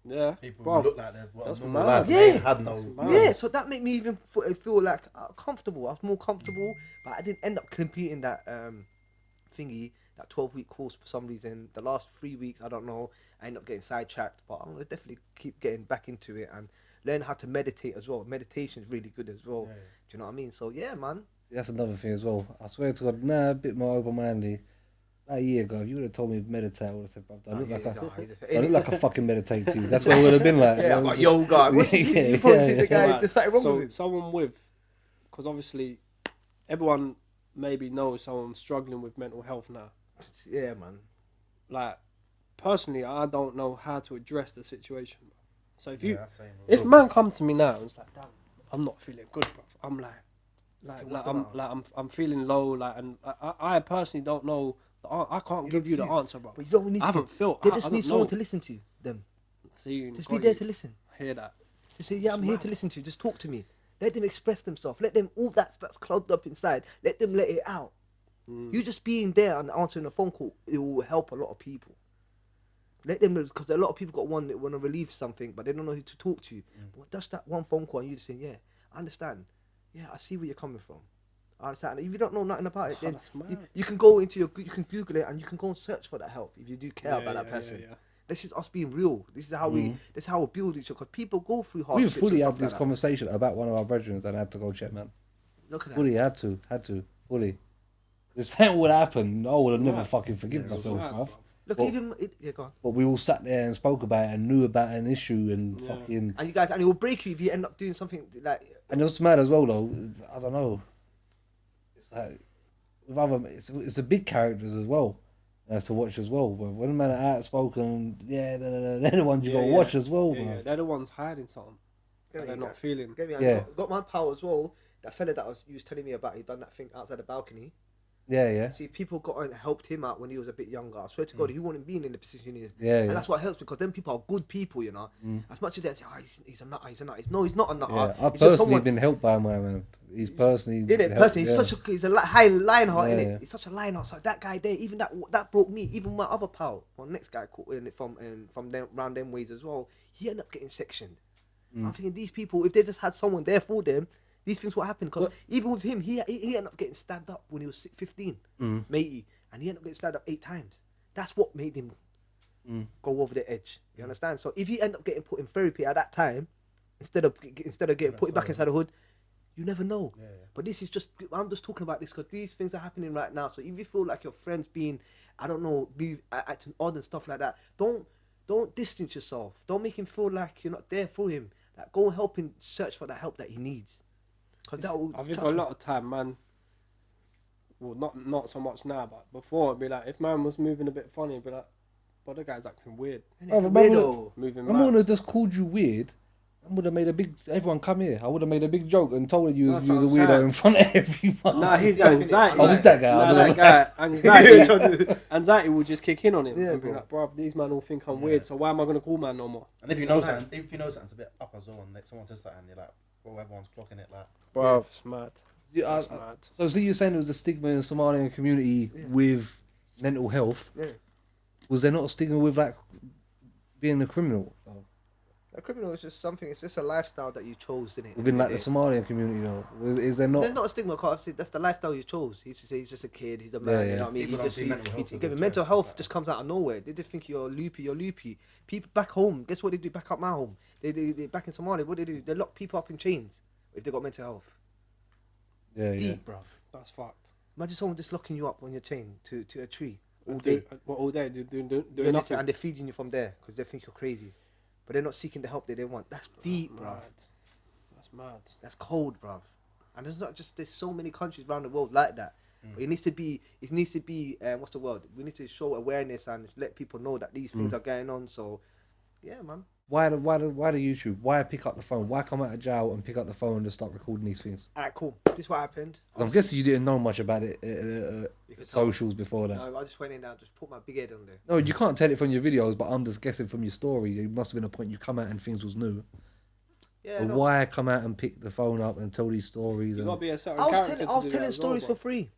Yeah, People bro. who look like they've got That's a normal mad. life. and Yeah. They had no. That's Yeah, so that made me even feel like comfortable. I was more comfortable, but I didn't end up completing that thingy, that 12-week course for some reason. The last 3 weeks, I don't know, I ended up getting sidetracked, but I'm gonna definitely keep getting back into it and learn how to meditate as well. Meditation is really good as well. Yeah. Do you know what I mean? So yeah, man. That's another thing as well. I swear to God, a bit more open-minded. About a year ago, if you would have told me to meditate, I would have said, bruv, I look like a fucking meditate to you. That's what it would have been like. Yeah, but yoga. You probably think the guy, there's something wrong so with him. someone with, because obviously everyone maybe knows someone struggling with mental health now. Yeah, man. Like, personally, I don't know how to address the situation. So if you, Yeah, same, if man come to me now and it's like, damn, I'm not feeling good, bro. I'm I'm feeling low, like, and I personally don't know. I can't give you the answer, bro. But you don't need I haven't felt. They I just don't need someone know. to listen to them. See, Just got be there you. to listen. Hear that? Just say, yeah, I'm here to listen to you. Just talk to me. Let them express themselves. Let them, all that's clogged up inside, let them let it out. You just being there and answering a phone call, it will help a lot of people. Let them, because a lot of people got one that want to relieve something, but they don't know who to talk to. But just that one phone call and you just saying, yeah, I understand. Yeah, I see where you're coming from. I understand. And if you don't know nothing about it, then That's mad. you can go into you can Google it and you can go and search for that help if you do care Yeah, about that yeah, person. yeah. This is us being real. This is how we build each other. Because people go through We hardships. fully and had stuff this like conversation about one of our brethren and I had to go check, man. that. Look at that. Fully had to, fully. The same would happen. I would have never mad. fucking forgiven It's myself, mad, bruv. bruv. Look, Well- even yeah, go on. But we all sat there and spoke about it and knew about an issue and fucking. And you guys, and it will break you if you end up doing something like. And it was mad as well, though. I don't know. It's like with other, it's the big characters as well to watch as well. But when men are outspoken, they're the ones you gotta watch as well, Yeah, bro. yeah. They're the ones hiding something Yeah, that they're yeah. not feeling. Get me? Yeah. Got my pal as well. That fella that you was telling me about, he done that thing outside the balcony. Yeah. See, if people got and helped him out when he was a bit younger, I swear to God, he wouldn't be in the position he is. Yeah, And yeah. that's what helps because them people are good people, you know. As much as they say, oh, he's a nutter, he's a nutter. No, he's not a nutter. Yeah, I've He's just personally someone, been helped by my man. He's personally in it, helped, personally, yeah. he's a high lionheart, Yeah, innit? yeah. He's such a lionheart. So that guy there, even that broke me. Even my other pal, my next guy caught in it from them round them ways as well. He ended up getting sectioned. I'm thinking these people, if they just had someone there for them, these things would happen. Because even with him, he ended up getting stabbed up when he was 15, matey, and he ended up getting stabbed up 8 times. That's what made him go over the edge. You understand? So if he ended up getting put in therapy at that time, instead of getting put back inside the hood, you never know. Yeah. But this is just, I'm just talking about this because these things are happening right now. So if you feel like your friends being, I don't know, acting odd and stuff like that, don't distance yourself. Don't make him feel like you're not there for him. Like, go and help him search for that help that he needs. Because that will. I think a lot of time, man. Well, not so much now, but before it'd be like if man was moving a bit funny, it'd be like, "But the guy's acting weird, Oh, but man, Weirdo. moving I would mad." have just called you weird. I would have made a big. Everyone come here. I would have made a big joke and told you That's you was a what I'm weirdo saying. in front of everyone. Nah, his anxiety. Oh, it's that guy. I Nah, don't that know. guy. Anxiety will just kick in on him Yeah, and be bro. like, "Bro, these man all think I'm weird, so why am I gonna call man no more?" And if you know something's a bit up as well, and like someone says something, you're like, well, everyone's clocking it. Like, Bro, it's mad. Yeah, It's mad. so you're saying there was a stigma in the Somalian community with mental health. Yeah. Was there not a stigma with like being a criminal A criminal is just something, it's just a lifestyle that you chose, isn't it? within like the Somalian community? Though, is there not? There's not a stigma, because obviously that's the lifestyle you chose. He's just a kid, he's a man, Yeah, you yeah. know what I mean? People don't see mental health as a Mental choice, health like just comes out of nowhere. They just think you're loopy. People back home, guess what they do back up my home? They back in Somalia, what do? They lock people up in chains if they got mental health. Yeah, yeah. Deep, bruv. That's fucked. Imagine someone just locking you up on your chain to a tree all And day. all day, doing Doing nothing. and they're feeding you from there because they think you're crazy. But they're not seeking the help that they want. That's deep, bruv. Mad. That's mad. That's cold, bruv. And there's so many countries around the world like that. But it needs to be, what's the word? We need to show awareness and let people know that these things are going on. So Yeah, man. Why the YouTube? Why pick up the phone? Why come out of jail and pick up the phone and just start recording these things? Alright, cool. This is what happened. 'Cause I'm guessing you didn't know much about it, You could socials before that. No, I just went in there and just put my big head on there. No, you can't tell it from your videos, but I'm just guessing from your story. It must have been a point you come out and things was new. Yeah, But no. why come out and pick the phone up and tell these stories? You And gotta be a certain I was character telling, to I was do telling that as stories well, for free.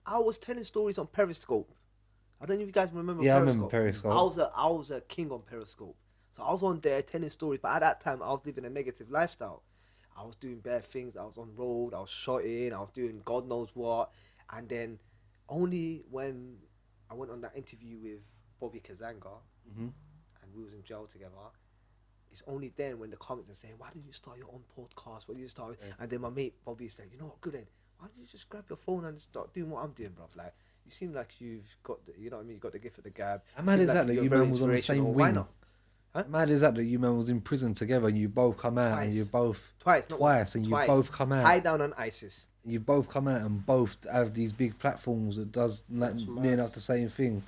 I was telling stories on Periscope. I don't know if you guys remember. Yeah, I Periscope. remember Periscope. I was a king on Periscope. So I was on there telling stories, but at that time I was living a negative lifestyle. I was doing bad things. I was on road. I was shotting. I was doing God knows what. And then only when I went on that interview with Bobby Kazanga and we was in jail together, it's only then when the comments are saying, "Why didn't you start your own podcast? Why did you start?" Yeah. And then my mate Bobby said, "You know what, good Ed, why don't you just grab your phone and start doing what I'm doing, bruv? Like, you seem like you've got the, you know what I mean? You got the gift of the gab. How mad is that you're you very man was on the same inspirational. Why wing? not? Huh? Mad is that you man was in prison together and you both come out and you both twice, and you both come out. High down on ISIS. You both come out and both have these big platforms that does near enough the same thing.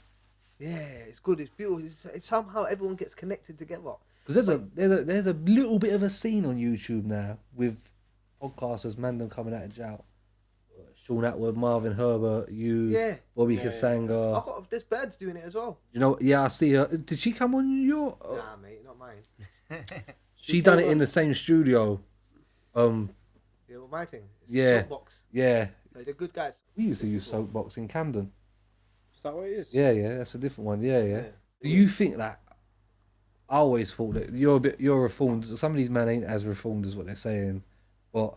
Yeah, it's good. It's beautiful. It's somehow everyone gets connected together. Because there's a little bit of a scene on YouTube now with podcasters, Mandem coming out of jail. Sean Atwood, Marvin Herbert, Bobby Kasanga. There's birds doing it as well. You know, yeah, I see her. Did she come on your? Nah, mate, not mine. She done it in the same studio. Yeah, well, my thing. It's Yeah. Soapbox. Yeah. So they're good guys. We used to use Soapbox in Camden. Is that what it is? Yeah, that's a different one. Yeah. Do you think that? I always thought that you're reformed. Some of these men ain't as reformed as what they're saying, but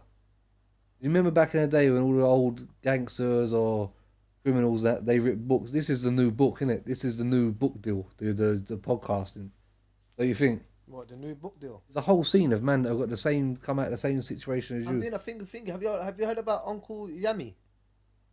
you remember back in the day when all the old gangsters or criminals that they wrote books. This is the new book, isn't it? This is the new book deal. The podcasting. What you think? What, the new book deal? There's a whole scene of men that have got the same come out the same situation as I'm you. doing a finger. Have you heard about Uncle Yummy?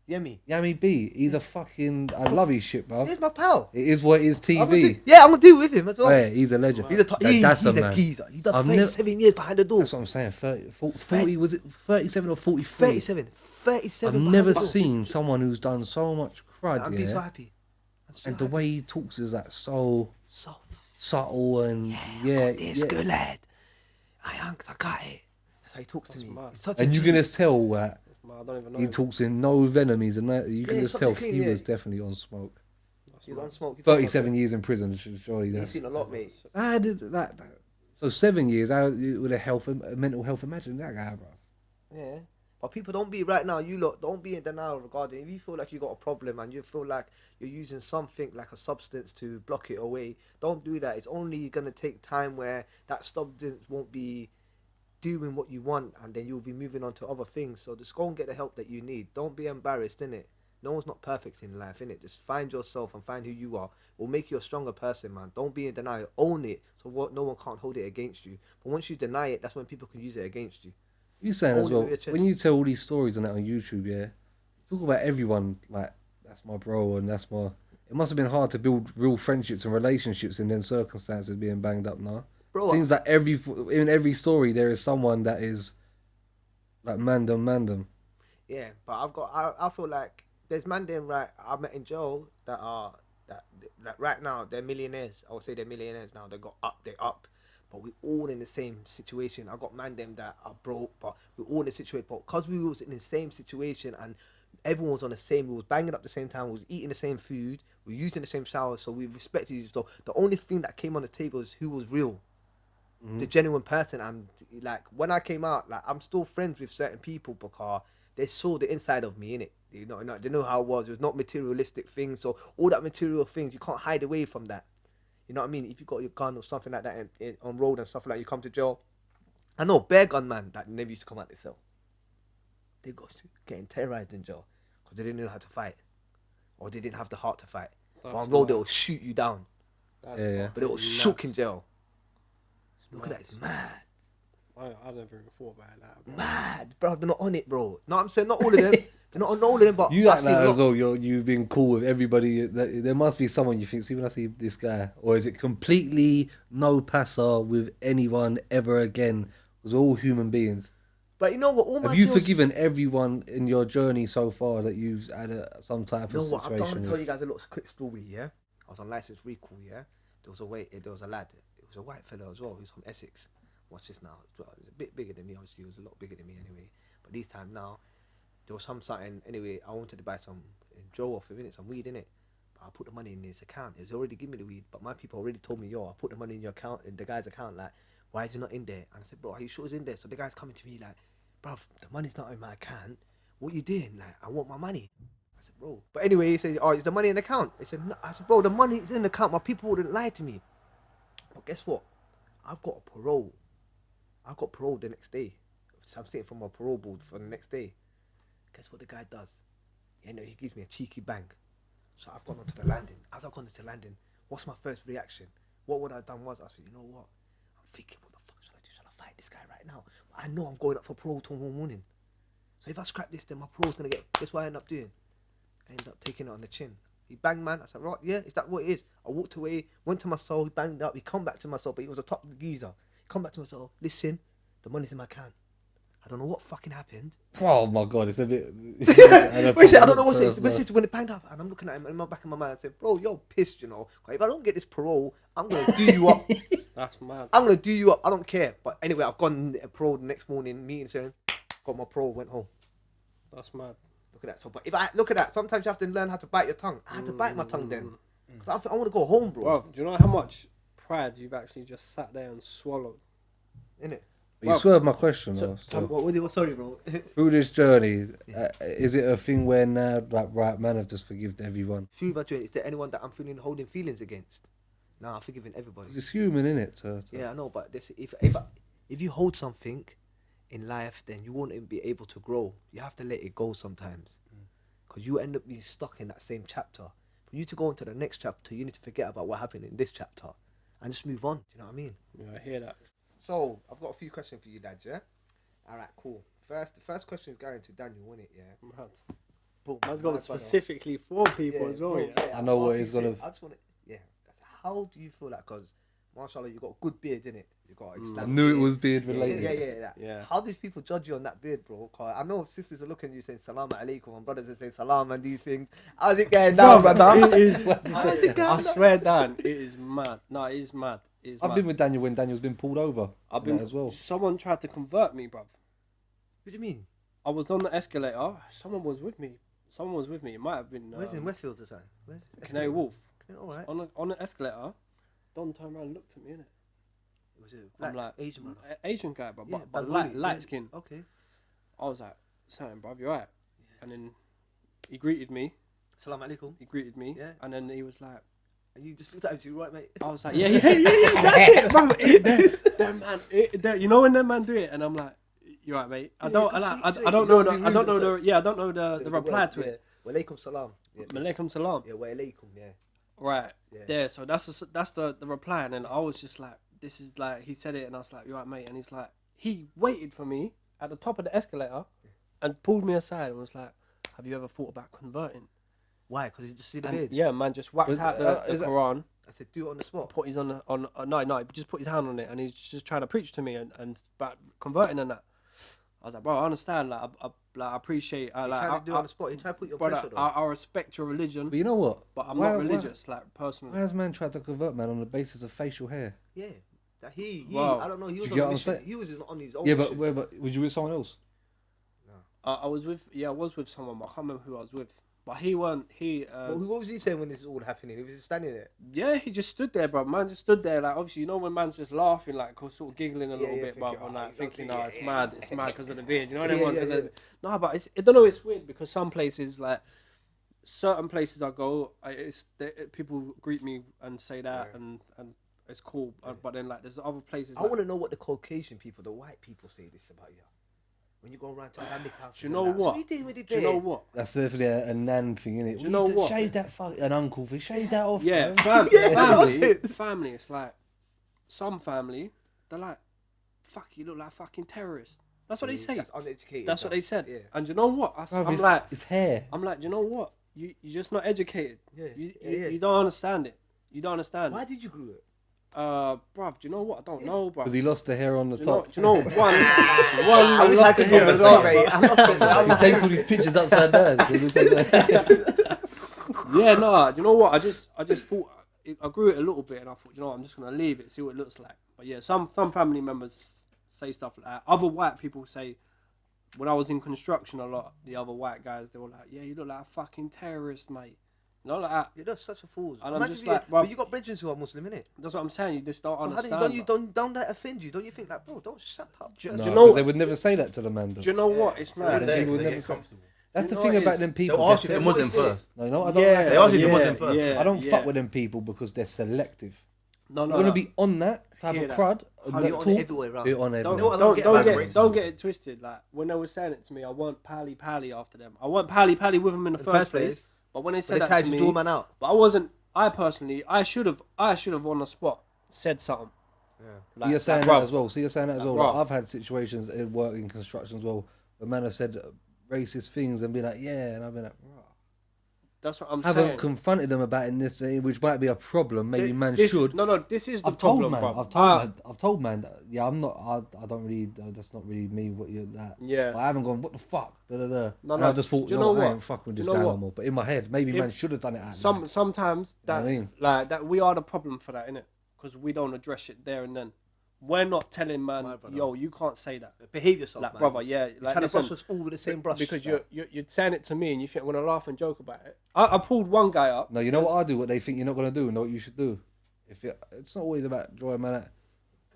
Yami B, he's a fucking. I love his shit, bro. He's my pal. It is what it is. TV. I'm gonna deal with him as well. Oh, yeah, he's a legend. He's That's a man. geezer. He does I've 37 years behind the door. That's what I'm saying. 40 was it 37 or 43? 37. I've never seen someone who's done so much crud. I'm so happy. And the way he talks is like so soft, subtle, and got this good lad. I got it. That's how he talks to me. He's such and a you G. can just tell that I don't even know. he talks in no venom. He's you can Yeah, just such tell a clean, he yeah. was definitely on smoke. He's on smoke. 37 years in prison, surely He's that's. seen a lot, mate. How did that? So 7 years. How with a mental health? Imagine that guy, bro. Yeah. But people don't be right now. You lot don't be in denial regarding if you feel like you got a problem and you feel like you're using something like a substance to block it away. Don't do that. It's only gonna take time where that substance won't be doing what you want, and then you'll be moving on to other things. So just go and get the help that you need. Don't be embarrassed, innit? No one's not perfect in life, innit? Just find yourself and find who you are. It will make you a stronger person, man. Don't be in denial. Own it, so no one can't hold it against you. But once you deny it, that's when people can use it against you. You saying as Hold it well, with your chest. when you tell all these stories on that on YouTube, yeah, talk about everyone, like, that's my bro and that's my... It must have been hard to build real friendships and relationships in then circumstances being banged up now. Bro, Seems like in every story there is someone that is like mandem. Yeah, but I feel like there's man them right I met in jail that right now they're millionaires. I would say they're millionaires now. They're up. But we're all in the same situation. I got man them that are broke, but we're all in the situation. But because we was in the same situation and everyone was on the same, we was banging up the same time, we was eating the same food, we were using the same shower, so we respected each other. The only thing that came on the table is who was real. The genuine person. And like when I came out, like I'm still friends with certain people because they saw the inside of me, innit? They know how it was. It was not materialistic things. So all that material things, you can't hide away from that. You know what I mean? If you got your gun or something like that on road and stuff like that, you come to jail. I know bear gun man that never used to come out the cell. They got getting terrorized in jail because they didn't know how to fight, or they didn't have the heart to fight. But on road they'll shoot you down. Yeah. But they were shook in jail. Look at that, it's mad. I never even thought about that. Bro. Mad, bro. They're not on it, bro. No, I'm saying not all of them. They're not on all of them, but You I've like seen that a as lot. well. You've been cool with everybody. There must be someone you think, see when I see this guy, or is it completely no passer with anyone ever again? Because we're all human beings. But you know what? All my Have you deals- forgiven everyone in your journey so far that you've had some type You of know what? I'm situation going to tell with? you guys a little quick story, yeah? I was on license recall, yeah? There was a lad. It was a white fella as well. He was from Essex. Watch this now. He was a bit bigger than me. Obviously, he was a lot bigger than me anyway. But this time now, there was something. Anyway, I wanted to buy some Joe off a minute, some weed in it. But I put the money in his account. He's already given me the weed. But my people already told me, yo, I put the money in your account, in the guy's account. Like, why is it not in there? And I said, bro, are you sure it's in there? So the guy's coming to me like, bruv, the money's not in my account. What you doing? Like, I want my money. I said, bro. But anyway, he said, oh, is the money in the account? He said, no. I said, bro, the money is in the account. My people wouldn't lie to me. But guess what? I've got a parole. I got parole the next day. So I'm sitting from my parole board for the next day. Guess what the guy does? He gives me a cheeky bang. So I've gone onto the landing. As I've gone onto the landing, what's my first reaction? What would I have done was, I said, you know what? I'm thinking, what the fuck should I do? Should I fight this guy right now? I know I'm going up for parole tomorrow morning. So if I scrap this, then my parole's going to get... Guess what I end up doing? I ended up taking it on the chin. He banged, man. I said, right, yeah, is that what it is? I walked away, went to my cell, he banged up, he come back to my cell, but he was a top geezer. He come back to my cell, listen, the money's in my account. I don't know what fucking happened. Oh my God, it's a bit... I don't know what's it. This is when it banged up, and I'm looking at him in my back of my mind. I said, bro, you're pissed, you know. If I don't get this parole, I'm going to do you up. That's mad. I'm going to do you up. I don't care. But anyway, I've gone parole the next morning, meeting, saying, got my parole, went home. That's mad. Look at that. So, but if I look at that, sometimes you have to learn how to bite your tongue. I had to bite my tongue then. Cause I want to go home, bro. Bro, do you know how much pride you've actually just sat there and swallowed? Innit? You swerved my question, though. Sorry, bro. Through this journey, is it a thing where now, like, right, man, I've just forgiven everyone? Is there anyone that I'm holding feelings against? No, I'm forgiving everybody. It's human, innit? Yeah, I know, but if you hold something in life, then you won't be able to grow. You have to let it go sometimes, because you end up being stuck in that same chapter. For you to go into the next chapter, you need to forget about what happened in this chapter and just move on. Do you know what I mean? Yeah, I hear that. So I've got a few questions for you, lads. Yeah. All right, cool. The first question is going to Daniel, isn't it? Yeah. Mad. Boom. Man's got it specifically for people as well. Bro, Yeah. I know what he's gonna. I just want to. Yeah. How do you feel like? Because, mashallah, you got a good beard, innit? You got. I knew it was beard related. Yeah. How do people judge you on that beard, bro? Cause I know sisters are looking at you saying salam alaikum, and brothers are saying salam and these things. How's it going down, brother? It is. I swear, Dan, it is mad. No, it is mad. I've been with Daniel when Daniel's been pulled over. I've been as well. Someone tried to convert me, bruv. What do you mean? I was on the escalator. Someone was with me. It might have been. Where's in Westfield or something? Where's Canary Wharf. All right. On the escalator, Don turned around and looked at me, innit? Was it black, I'm like, Asian man? Asian guy, bro. Yeah, but really, light skin. Okay. I was like, "Sam, bruv, you alright?" Yeah. And then he greeted me. Salam alaikum. He greeted me. Yeah. And then he was like, and you just looked at him, you right, mate? I was like, yeah, that's it, bro. That man, you know when that man do it, and I'm like, you right, mate? I don't know the reply to it. Walaikum salam. Walaikum salam. Yeah, walaikum. Yeah. Right. Yeah. So that's the reply, and then I was just like, this is like, he said it, and I was like, you right, mate? And he's like, he waited for me at the top of the escalator, and pulled me aside and was like, have you ever thought about converting? Why? Because he just see the beard. Yeah, man, just whacked out the Quran. I said, do it on the spot. Put his no, he just put his hand on it, and he's just trying to preach to me and about converting and that. I was like, bro, I understand. Like, I appreciate. Like, trying to do it on the spot. You try to put your pressure on. I respect your religion. But you know what? But I'm not religious, like personally. Why has man tried to convert man on the basis of facial hair? Yeah, that he. Wow. I don't know. He was on a mission. He was on his own. Yeah, but was you with someone else? No. I was with someone. But I can't remember who I was with. But he weren't. What was he saying when this is all happening? He was just standing there. Yeah, he just stood there, bro. Man just stood there, like, obviously, you know when man's just laughing, like, sort of giggling a little bit, bro, and like thinking, it's mad because of the beard. You know what I mean? No, but I don't know. It's weird because some places, like certain places I go, people greet me and say that, and it's cool. But then like there's other places. I want to know what the Caucasian people, the white people, say this about you. When you go around to family's house, do you know what? Do you know what? That's definitely a nan thing, isn't it? Do you know what? Shave that an uncle thing. Shave that off. Yeah, family. It's like some family. They're like, fuck, you look like a fucking terrorist. That's what they say. That's uneducated. That's what they said. Yeah. And you know what? I'm like, it's hair. I'm like, you know what? You're just not educated. Yeah. You don't understand it. You don't understand. Why did you grow it? Bruv, do you know what? I don't know, bruv. Because he lost the hair on the top. Do you know one? I wish I could do as well, mate. He takes all these pictures upside down. Yeah, no. Do you know what? I just thought I grew it a little bit, and I thought, you know what, I'm just gonna leave it, see what it looks like. But yeah, some family members say stuff like that. Other white people say, when I was in construction a lot, the other white guys, they were like, yeah, you look like a fucking terrorist, mate. You know, like that. You're such a fool. And I'm Imagine just if you- like, well, but you got brethren who are Muslim, innit? that's what I'm saying. You just don't So how understand. do you, don't that offend you? Don't you think like, bro, don't shut up? Do No, you because know- they would never say that to the man. Do you know what? It's Yeah, not. they They would get never say- comfortable. That's You the know thing what it about is? them people. They'll ask you they're if you're Muslim What is it? first. No, I don't Yeah. like They that. ask you if you're Yeah, Muslim first. yeah. I don't fuck with them people because they're selective. No, You're gonna be on that type Hear of that. crud. How Not you on talk, everywhere around. be on Don't, everyone. know what I don't, don't get don't, about get, racism? don't get it twisted. Like when they were saying it to me, I want pally pally after them. I want pally pally with them in the first place. But when they But said they that tried to to me, draw man out. but I wasn't. I personally, I should have on the spot said something. Yeah. So you're saying bruv, that as well. So you're saying that as well. bruv. Like, I've had situations in work in construction as well where man has said racist things and be like, yeah, and I've been like, "Rah." That's what I'm Haven't saying. confronted them about it in this, which might be a problem. Maybe man This- should. No, this is the I've told problem, man. bro. I've told man that. Yeah, I'm not. I don't really. That's not really me. What you're that. Yeah. But I haven't gone. What the fuck? Da, da, da. No, and no, I just thought, do you you know know what? I what? ain't fucking with Do this you know guy no what? more. But in my head, maybe If- man should have done it. At Sometimes You know that what I mean? like that we are the problem for that, innit? Because we don't address it there and then. We're not telling My man, brother. yo, you can't say that. Behave yourself, Like, man. brother, yeah, You're like trying to listen, brush us all with the same brush. because like. you're saying it to me and you think I'm gonna laugh and joke about it. I pulled one guy up. No, you know what I do? What they think you're not gonna do, and know what you should do. If it's not always about drawing man out.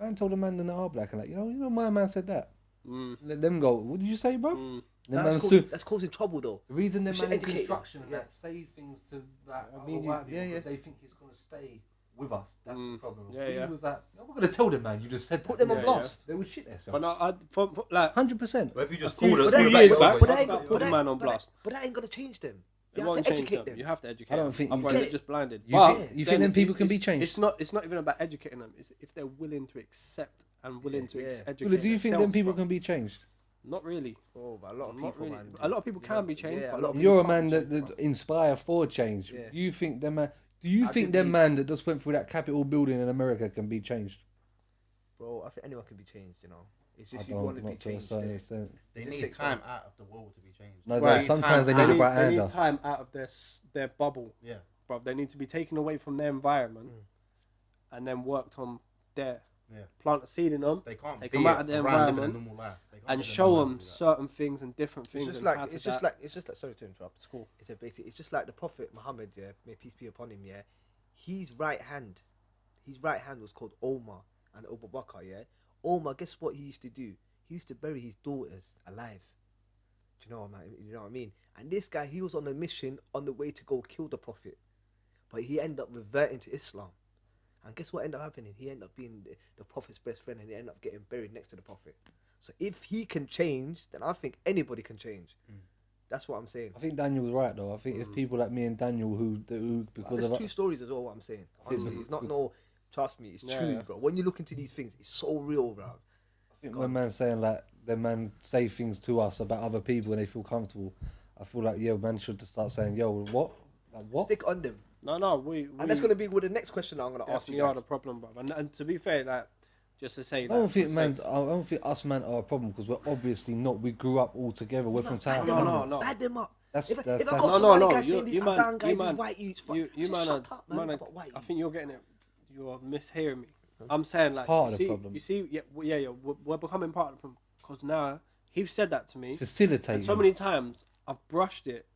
Go and tell the man that they are black and like, you know, my man said that. Let them go. What did you say, bruv? And then man That's causing trouble though. the reason them We should man in educate them. construction Yeah. that say things to like, I other mean, white people yeah, because yeah. they think it's gonna stay with us. That's the problem. Yeah, We yeah. was like, no, we're gonna tell them, man. You just said Put that. them on Yeah, blast. They would shit themselves. But no, for like 100%. But if you just few- call but us, that- we're years back, back, but but that- that- put the man on blast. But that ain't gonna change them. it You won't have to change educate them. them. You have to educate I don't them. think you Otherwise can- they're just blinded. You But think then them people can be it's- changed? It's not even about educating them. It's if they're willing to accept and willing to Yeah. educate. Well, do you think them themselves, people bro. can be changed? Not really. Oh, but a lot of Not people, really. man. A lot of people can be changed, Yeah, but a lot of You're a people man can't be that changed, inspire for change. Yeah. Do you think them man? Do you I think can them be- man that just went through that Capitol building in America can be changed? Bro, I think anyone can be changed. You know, it's I just you want to don't. be Not to a changed. certain innit? extent. They It just need takes time time. out of the world to be changed. No, Right. sometimes they Time need a out. bright They need hander. time out of their bubble, Yeah. bro. They need to be taken away from their environment and then worked on there. Yeah. Plant a seed in them They can't Take be them out of their around living a environment normal life. They can't and live a show normal them life without- certain things and different It's things. just and like how to it's just that. like it's just like. Sorry to interrupt. It's cool. It's a basic. It's just like the Prophet Muhammad. Yeah, may peace be upon him. Yeah, his right hand was called Omar and Abu Bakr. Yeah, Omar. Guess what he used to do? He used to bury his daughters alive. Do you know what I mean? You know what I mean? And this guy, he was on a mission on the way to go kill the Prophet, but he ended up reverting to Islam. And guess what ended up happening? He ended up being the Prophet's best friend, and he ended up getting buried next to the Prophet. So if he can change, then I think anybody can change. That's what I'm saying. I think Daniel's right though. I think if people like me and Daniel who because There's of true stories as well. What I'm saying, honestly, it's not no. Trust me, it's Yeah, true, yeah. bro. When you look into these things, it's so real, bro. I think when man saying like the man say things to us about other people and they feel comfortable, I feel like man should just start saying what, like what? Stick on them, No, we and that's gonna be with the next question I'm gonna ask definitely you are guys. the problem, bro. And to be fair, like just to say, I don't like, think for I don't think us man are a problem because we're obviously not. We grew up all together. We're from Bad town. them No, up. no. Bad them up. That's- if I that's- got No, Somali no, guys you- saying these you man- Afghan guys, you these man- white youths, you man, shut up, man. man, About white I think youths. you're getting it. You're mishearing me. I'm saying like part you of the see, problem. You see, yeah. We're becoming part of the problem because now he's said that to me, It's facilitating. and so many times I've brushed it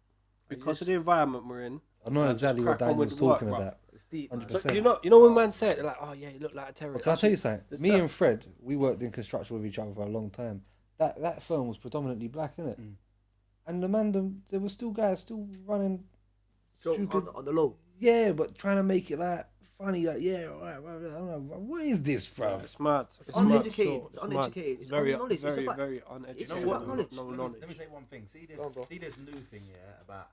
because of the environment we're in. I know and I exactly just what crack on with Daniel's the work, talking bruv. about. It's deep, man. 100%. So, you know when man say it, they're like, oh yeah, you look like a terrorist. Can I tell you something? There's Me certain- and Fred, we worked in construction with each other for a long time. That firm was predominantly black, innit? And the man, there were still guys still running. So, stupid. on the low. Yeah, but trying to make it like funny, like yeah, all right, I don't know, what is this, bruv? It's mad. It's uneducated. It's uneducated. It's It's very, unknowledge. It's very, about- very uneducated. it's about knowledge. No Let me- knowledge. Let me say one thing. See Go on, bro. this new thing, yeah, about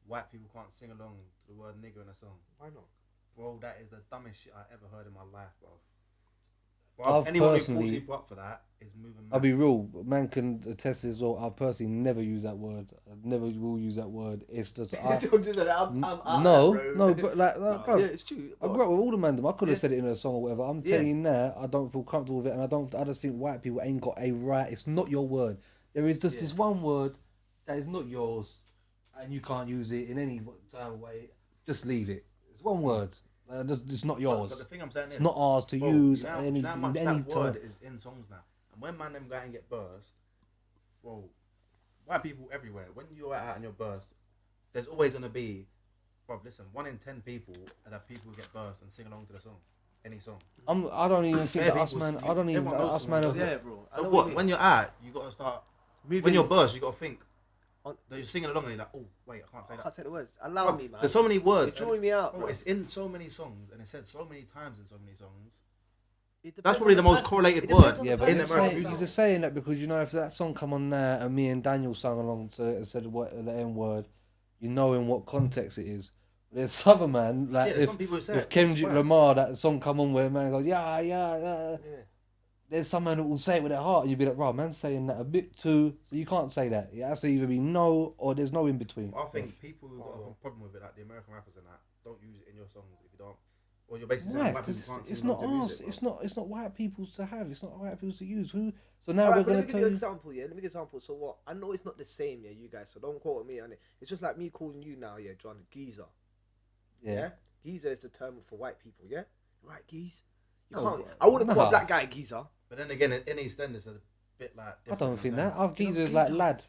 white people can't sing along to the word nigger in a song. Why not? Bro, that is the dumbest shit I ever heard in my life, bro. I've Anyone who personally- pulls people up for that is moving. I'll be real, man can attest this as well. I personally never use that word. I never will use that word. It's just Don't do that. I'm out, no, bro. no, but like, bruv, Yeah, it's true. I grew up with all the man. I could have said it in a song or whatever. I'm Yeah. telling you now, I don't feel comfortable with it, and I just think white people ain't got a right. It's not your word. There is just this one word that is not yours, and you can't use it in any time of way. Just leave it. It's one word. It's not But yours. the thing I'm saying It's is, not ours to bro, use. you know Any how much any that term. word is in songs now. And when man them go out and get burst, bro, white people everywhere. When you're out and you're burst, there's always gonna be, bro. Listen, 1 in 10 people are that people who get burst and sing along to the song, any song. I don't even think Bare that us people- man. I don't even everyone knows us man. someone. Have, Yeah, bro. I So know what? you When mean. you're out, you gotta start. Moving When you're in. burst, you gotta think. On- That you're singing along and you're like, oh wait, I can't say I that. can't say the words. Allow Bro, me, man. there's so many words. You're drawing me out, Bro, bro. it's in so many songs and it's said so many times in so many songs. It depends That's probably on the most person. correlated It depends word. on yeah, the but in person. American he's music. just saying that because you know if that song come on there and me and Daniel sang along to it and said the N word, you know in what context it is. There's other man like Yeah, there's some people who say if it, Kendrick swear. Lamar that song come on where man goes yeah. Yeah. There's some man who will say it with their heart and you'd be like, right, man's saying that a bit too, so you can't say that. It has to either be no or there's no in between. I think people who got a problem with it, like the American rappers and that, don't use it in your songs if you don't. Or you're basically Why? saying white Because people can't it's sing not along to ours. music, It's bro. not white people's to have. It's not white people's to use. Who? So now Alright, we're but gonna let me give tell you an you. example, yeah. Let me give you an example. So what? I know it's not the same, yeah, you guys. So don't quote me on it. It's just like me calling you now, yeah, John, geezer. Yeah. Yeah. Geezer is the term for white people, yeah. Right, geez. You No, can't. I wouldn't call nah. a black guy a geezer. But then again, in East End, it's a bit like. I don't think that. I Our geezer is like geezer. lad.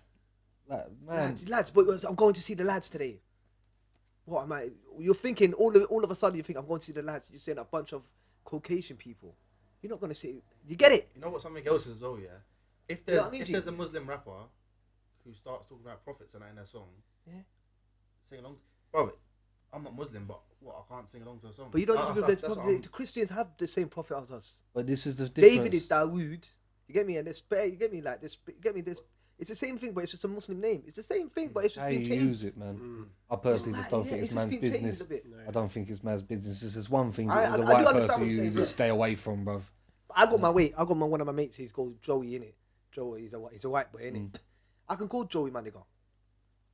Like man. Lads, but I'm going to see the lads today. What am I? You're thinking all of a sudden you think I'm going to see the lads. You're saying a bunch of Caucasian people. You're not going to see. You get it? You know what? Something else is as well, yeah. If You know there's what I mean, if G? there's a Muslim rapper who starts talking about prophets and that in their song, Yeah. sing along. Bro, I'm not Muslim, but what? I can't sing along to a song. But you don't That's- disagree. that's what The Christians have the same prophet as us. But this is the difference. David is Dawood. You get me? And this, you get me like this. You get me this. It's the same thing, but it's just a Muslim name. It's the same thing, but it's just How been you changed. use it, man. I personally just don't Yeah, think it's just man's been changed business. a bit. I don't think it's man's business. This is one thing I that as a do white understand person what you're you saying, need to yeah. stay away from, bruv. I got my weight. I got one of my mates. He's called Joey, innit? Joey, he's a white boy, innit? I can call Joey my nigga.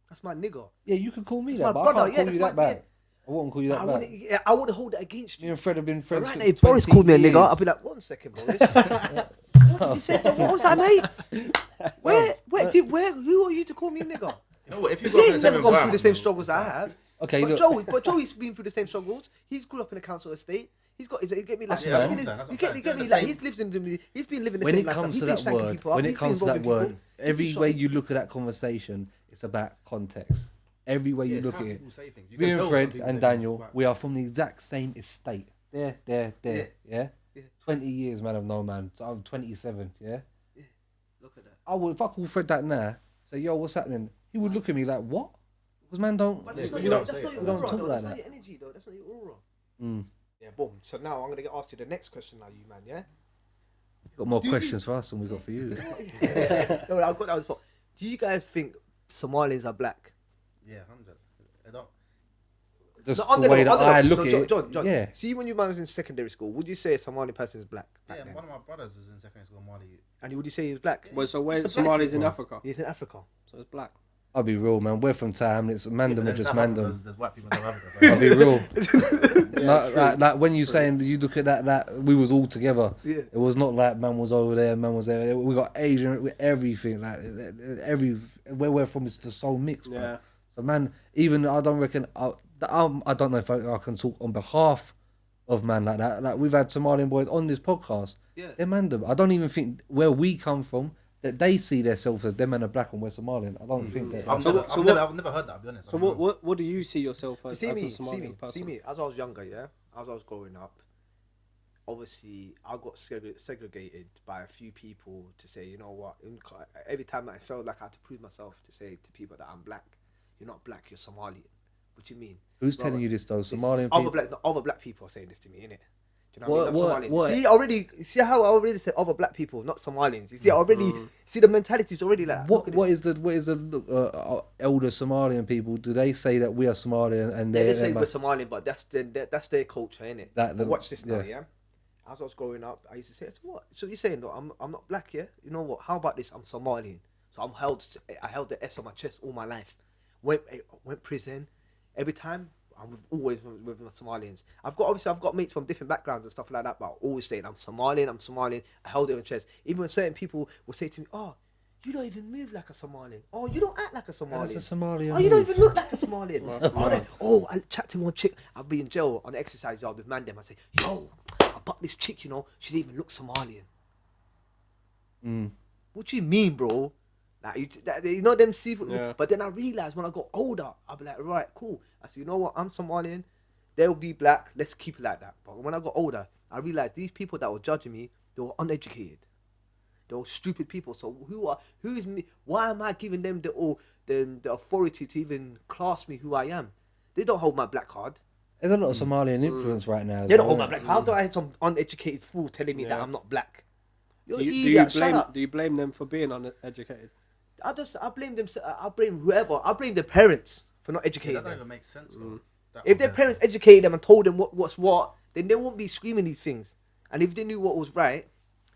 That's my nigga. Yeah, you could call me That's that, my but brother, I yeah, can't call you that's that my back. I wouldn't call you that back. I wouldn't hold it against Me you. and Fred have been friends Right for now, if Boris 20 called me a nigga, years. I'll be like, 1 second, Boris. What did you say? What was that, mate? Who are you to call me a nigga? You know what? If you He grew up in ain't the same never gone through the environment, same bro, struggles that I have. Okay, but look. Joey's been through the same struggles. He's grew up in a council estate. He's got. You get me like. That's what I'm he's been- saying, that's You what get I'm me saying. like. Doing the He's lived in. He's been living the When same it lifestyle. comes He's to been that shanking word, people up. when it He's been comes to that robbing word, people. He's every been way shot. you look at that conversation, it's about context. Every way you it's look how at it. people say things. You Me can and tell Fred some people and say Daniel, things, we are from the exact same estate. There. Yeah? 20 years, man, of no man. So I'm 27, yeah? Look at that. I would, if I call Fred that now, say, yo, what's happening? He would look at me like, what? Because man don't, But Yeah, that's but not you your don't say it. aura. We don't talk though. like That's that. not your energy, though. That's not your aura. Mm. Yeah, boom. So now I'm gonna ask you the next question. Now, you man, yeah. Got more questions for us than we got for you. No, I've got that on the spot. Do you guys think Somalians are black? Yeah, 100. I don't. Just No, the way that I no, look at it. John. Yeah. See, when you man was in secondary school, would you say a Somali person is black? Back Yeah, then? one of my brothers was in secondary school in Mali. And would you say he was black? Well, so where's It's a black Somalis in people. Africa? He's in Africa. So it's black. I'll be real, man. We're from town. It's Mandem But are then just South Africa, Mandem. There's white people in South Africa. I'll be real. Yeah, like when you saying you look at that we was all together. Yeah. It was not like man was over there, man was there. We got Asian with everything. Like where we're from is just so mixed. Bro. Yeah. So man, even I don't reckon I don't know if I can talk on behalf of man like that. Like we've had Somalian boys on this podcast. Yeah. They're Mandem. I don't even think where we come from that they see themselves as them men are black and we're Somalian. I don't think that. I've that's- never heard that, I'll be honest. So what do you see yourself You as, see as me, a Somali person? see me. As I was younger, yeah, as I was growing up, obviously I got segregated by a few people to say, you know what? Every time I felt like I had to prove myself to say to people that I'm black, you're not black, you're Somalian. What do you mean? Who's Brother, telling you this though? This is Somalian other people. other black people are saying this to me, innit? Do you know what I mean? What- Not Somalians. what- See how I already said other black people, not Somalians. You see, I already see the mentality is already like. look at What this. is the look, elder Somalian people? Do they say that we are Somalian and They they're say they're we're Somalian, but that's their culture, innit? That- But watch this now, yeah. yeah. As I was growing up, I used to say, "So what? So you're saying, no, I'm not black, yeah? You know what? How about this? I'm Somalian. So I held the S on my chest all my life. Went prison. Every time I'm always with my Somalians. I've got mates from different backgrounds and stuff like that, but I always saying I'm Somalian. I held it on my chest. Even when certain people will say to me, "Oh, you don't even move like a Somalian. Oh, you don't act like a That's Somalian. a Somalian. Oh, you don't move. even look like a Somalian. Right. I chat to one chick. I'll be in jail on the exercise yard with Mandem. I say, yo, I bucked this chick, you know, she didn't even look Somalian. What do you mean, bro? Like, you know them seafood. Yeah. But then I realized when I got older, I'll be like, right, cool. I said, you know what? I'm Somalian. They'll be black. Let's keep it like that. But when I got older, I realized these people that were judging me, they were uneducated. They were stupid people. So who is me? Why am I giving them the authority to even class me who I am? They don't hold my black card. There's a lot of Somalian influence right now. as They don't well, hold my isn't black card. How do I have some uneducated fool telling me that Yeah. I'm not black? You're Do an you idiot. Shut blame? up. Do you blame them for being uneducated? I blame them. I blame whoever. I blame the parents for not Yeah, educating that don't them. even make sense though. That If their whole parents thing. educated them and told them what's what, then they won't be screaming these things. And if they knew what was right,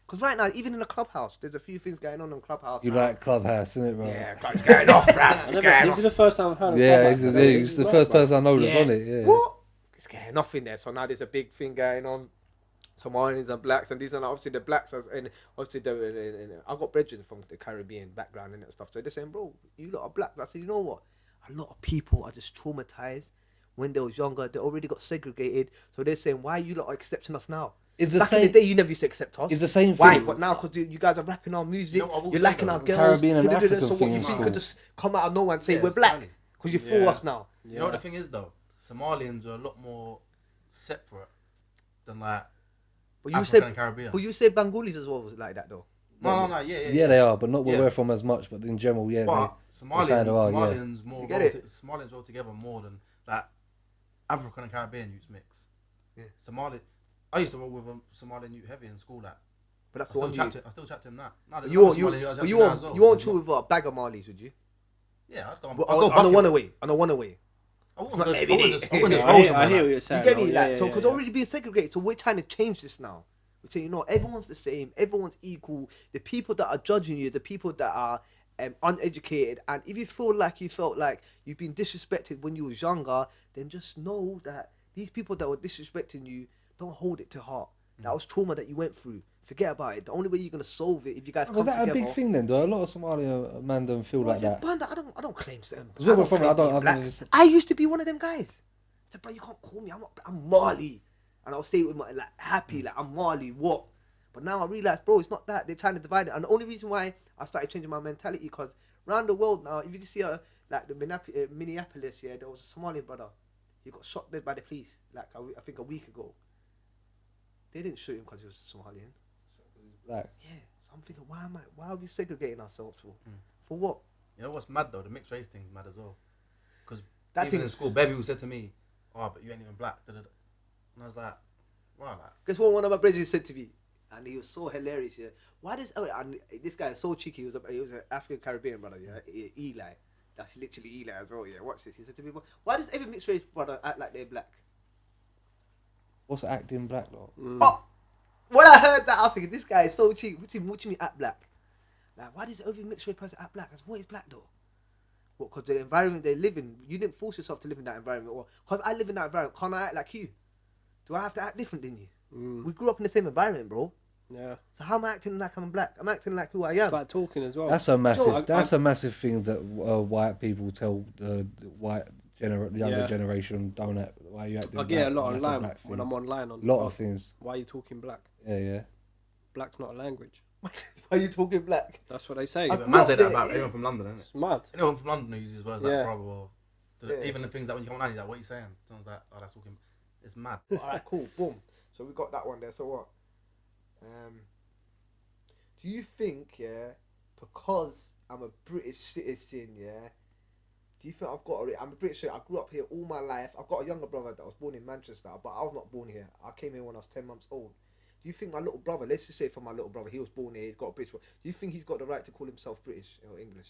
because right now, even in the clubhouse, there's a few things going on in clubhouse. You now. like Clubhouse, isn't it, bro? Yeah, it's going off, bruv. It's going This off. is the first time I've heard of Yeah, Clubhouse. he's the first person I know that's Yeah. on it. Yeah. What? It's getting off in there. So now there's a big thing going on. Somalians and blacks, and these are obviously the blacks, and obviously I got brethren from the Caribbean background and that stuff. So they're saying, bro, you lot are black. I said, you know what? A lot of people are just traumatized when they was younger. They already got segregated. So they're saying, why you lot are accepting us now? It's the Back in same. the day, you never used to accept us. It's the same Why? thing. But now, because you guys are rapping our music, You know what I will you're say liking though? our girls. Caribbean and da-da-da-da, African so what thing you in think school. could just come out of nowhere and say Yeah, we're black exactly. because you Yeah. fool us now. You know what the thing is though? Somalians are a lot more separate than like But you African said, and Caribbean. but you said Bengalis as well was like that though. No, Yeah, they are, but not where Yeah. we're from as much. But in general, yeah. But Somalians, kind of are, yeah. Somalians more You get roll it? Somalians roll together more than like African and Caribbean youths mix. Yeah. I used to roll with a Somalian youth heavy in school. Like, But that's I the one still you. chat to, I still chat to him now. Nah, there's You another won't, you, Somalian youth I but chat you to now won't, as well. you won't He's chill not- with a bag of Marlies, would you? Yeah, I'd go. But I'll go on a bucket. one away, on a one away. I wouldn't not just- I every wouldn't day. just- I wouldn't just I roll hear somewhere what like- you're saying. You get me? though. Like, Yeah, so yeah, because yeah. already being segregated, so we're trying to change this now. We're saying, you know, everyone's the same, everyone's equal. The people that are judging you, the people that are uneducated, and if you feel like you felt like you've been disrespected when you was younger, then just know that these people that were disrespecting you, don't hold it to heart. That was trauma that you went through. Forget about it. The only way you're gonna solve it if you guys come Was that together. a big thing then? Do a lot of Somalia man don't feel Well, like that? Banda, I don't claim them. Because where we're don't from, claim I don't- being I've black. never just- I used to be one of them guys. I said, bro, you can't call me. I'm Marley, and I'll say it with my like happy, like I'm Marley. What? But now I realize, bro, it's not that. They're trying to divide it, and the only reason why I started changing my mentality because around the world now, if you can see like the Minneapolis, yeah, there was a Somalian brother. He got shot dead by the police, like I think a week ago. They didn't shoot him because he was Somalian. Like, Yeah, so I'm thinking, why are we segregating ourselves for? For what? You know what's mad though? The mixed race thing's mad as well. Because That even thing in is- school, baby who said to me, "Oh, but you ain't even black." Da, da, da. And I was like, "Wow, like." Guess what one of my brothers said to me? And he was so hilarious, yeah. Why does and this guy is so cheeky, he was an African Caribbean brother, yeah, Eli. That's literally Eli as well, yeah. Watch this. He said to me, why does every mixed race brother act like they're black? what's acting black though? Oh, when I heard that, I was thinking, this guy is so cheeky. What's he mean act black? Like, why does every mixed race person act black? What is black though? What? Because the environment they live in, you didn't force yourself to live in that environment. Or because I live in that environment, can't I act like you? Do I have to act different than you? We grew up in the same environment, bro. Yeah. So how am I acting like I'm black? I'm acting like who I am. It's like talking as well. That's a massive. I- that's a massive thing that white people tell the white younger Yeah. generation. Don't act. Why are you acting? I get a black? lot That's online black when thing. I'm online on. Lot of things. Why are you talking black? Yeah. Black's not a language. Why are you talking black? That's what they say. I But grew man up say that there, about yeah. anyone from London, isn't it? It's mad. Anyone from London who uses words Yeah. like brother or Yeah. even the things that when you come online, he's like, "What are you saying?" Someone's like, "Oh, that's talking." It's mad. Alright, cool, boom. So we got that one there. So what? Do you think, yeah, because I'm a British citizen, yeah, do you think I've got I'm a British citizen, I grew up here all my life. I've got a younger brother that was born in Manchester, but I was not born here. I came here when I was 10 months old. Do you think my little brother, let's just say for my little brother, he was born here, he's got a British, do you think he's got the right to call himself British or English?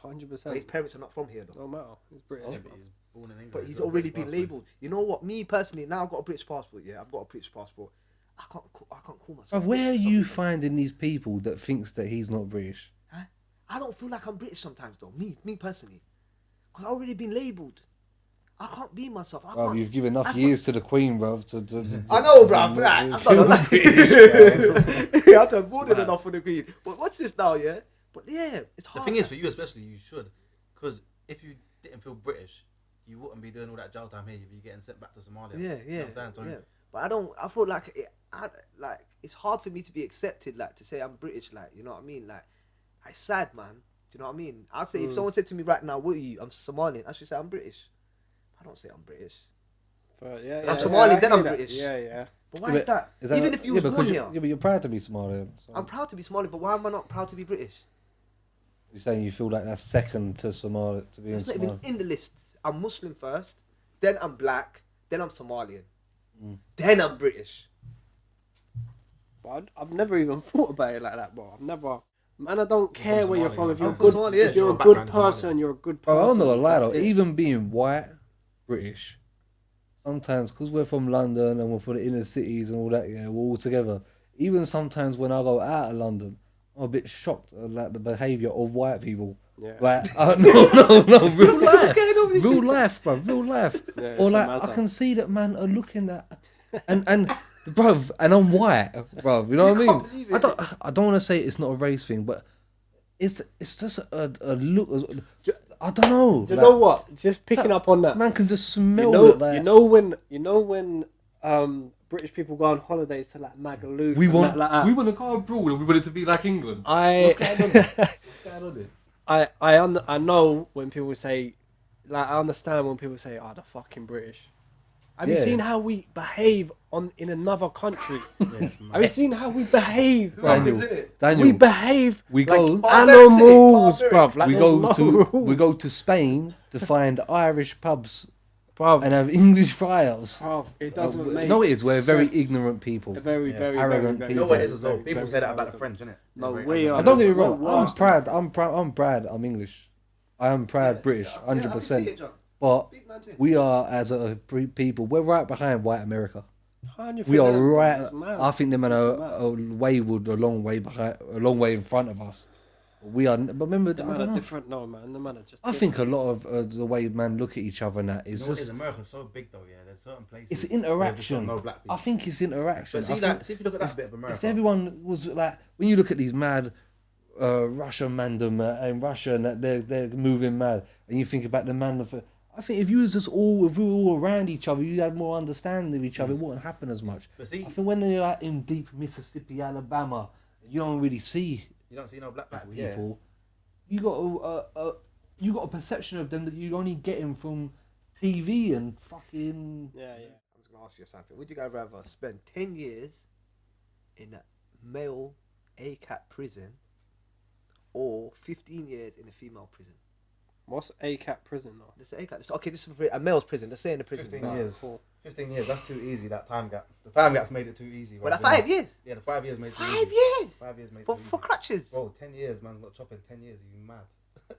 100%. But his parents are not from here though. Don't matter. He's British. Yeah, but he's born in England. But he's got a already British been passport. labelled. You know what? Me personally, now I've got a British passport. Yeah, I've got a British passport. I can't call myself. But where are British. you finding these people that thinks that he's not British? Huh? I don't feel like I'm British sometimes though. Me personally, because I've already been labelled. I can't be myself. I Bro, can't. you've given enough I've years to the Queen, bro. I know, bruv. Right, I've done a lot. I've done more than enough for the Queen. But watch this now, yeah. But yeah, it's The hard. thing is, for you especially, you should, because if you didn't feel British, you wouldn't be doing all that jail time here. You'd be getting sent back to Somalia. Yeah, You know what I'm saying? So yeah. But I don't. I feel like like it's hard for me to be accepted. Like to say I'm British. Like you know what I mean. Like it's sad, man. Do you know what I mean? I'd say if someone said to me right now, "What are you?" I'm Somalian. I should say I'm British. I don't say I'm British. Yeah, I'm Somali, I then hear I'm that. British. Yeah. But why is that? Even if you was born because here, yeah, but you're proud to be Somalian. So I'm proud to be Somali. But why am I not proud to be British? you're saying you feel like that's second to Somalia to being It's not Somali. even in the list. I'm Muslim first, then I'm black, then I'm Somalian, then I'm British. But I've never even thought about it like that, bro. I've never. Man, I don't care from where you're Somalia, from. If yeah. you're I'm good, from Somalia, if you're yeah. a good Background in person, Somalia. you're a good person. Bro, I'm not gonna lie though. That's it. Even being white, British, sometimes because we're from London and we're from the inner cities and all that, yeah, we're all together. Even sometimes when I go out of London, I'm a bit shocked at like the behaviour of white people. Yeah. Like, no, real life, real life, bro, real life. Yeah, it's Or a like, matter. I can see that man are looking at, and bruv, and I'm white, bruv. You know what I can't mean? believe it. I don't want to say it's not a race thing, but it's just a look. I don't know. Do you like, know what? Just picking up on that. Man can just smell you it. Like, you know when British people go on holidays to like Magaluf. we and want that, like that. we want to go abroad and we want it to be like England. What's going on? What's going on there? I know when people say, like, I understand when people say, "Oh, the fucking British." Have you Yeah. seen how we behave in another country? Yes, Have you seen how we behave? Daniel, Isn't it? Daniel, We behave we like go- animals, bruv. Like we there's go no to rules. we go to Spain to find Irish pubs bruv. and have English fries. Bruv, it doesn't make No, it is. We're very sense. ignorant people. Very, very, Arrogant very, You know people. what it is as well? very, People very say that about the arrogant. French, innit? No, They're we very are- And don't get me We're wrong. worse I'm proud. I'm proud. I'm English. I am proud British, 100%. But we are as a people. We're right behind white America. 100%, We are bruv. right. It's mad. I think them are It's a mad. long way behind, a long way in front of us. We are. But remember, The I man don't are know. different. No, man. The man are just. I think a lot of the way man look at each other and that You is know what it is? just America's so big though, yeah. There's certain places. it's where they've just got interaction. No black people. I think it's interaction. But see I that. think See if you look at that bit of America. if everyone was like when you look at these mad Russian mandem in Russia and that they're moving mad, and you think about the man of. I think if you was just all if we were all around each other, you had more understanding of each other. It wouldn't happen as much. But see, I think when you're like in deep Mississippi, Alabama, you don't really see you don't see no black people. people. You got you got a perception of them that you only getting from TV and fucking. Yeah. I'm just gonna ask you something. Would you guys rather spend 10 years in a male ACAT prison or 15 years in a female prison? What's ACAT prison though? Let's say ACAT. Okay, this is a male's prison. Let's say in a prison. 15 Right, years. cool. 15 years. That's too easy. That time gap. The time gap's made it too easy. Well, right? like 5 years. Yeah, the 5 years made it too 5 easy. years 5 years made it for too easy. crutches. Bro, 10 years, man's not chopping 10 years. Are you mad?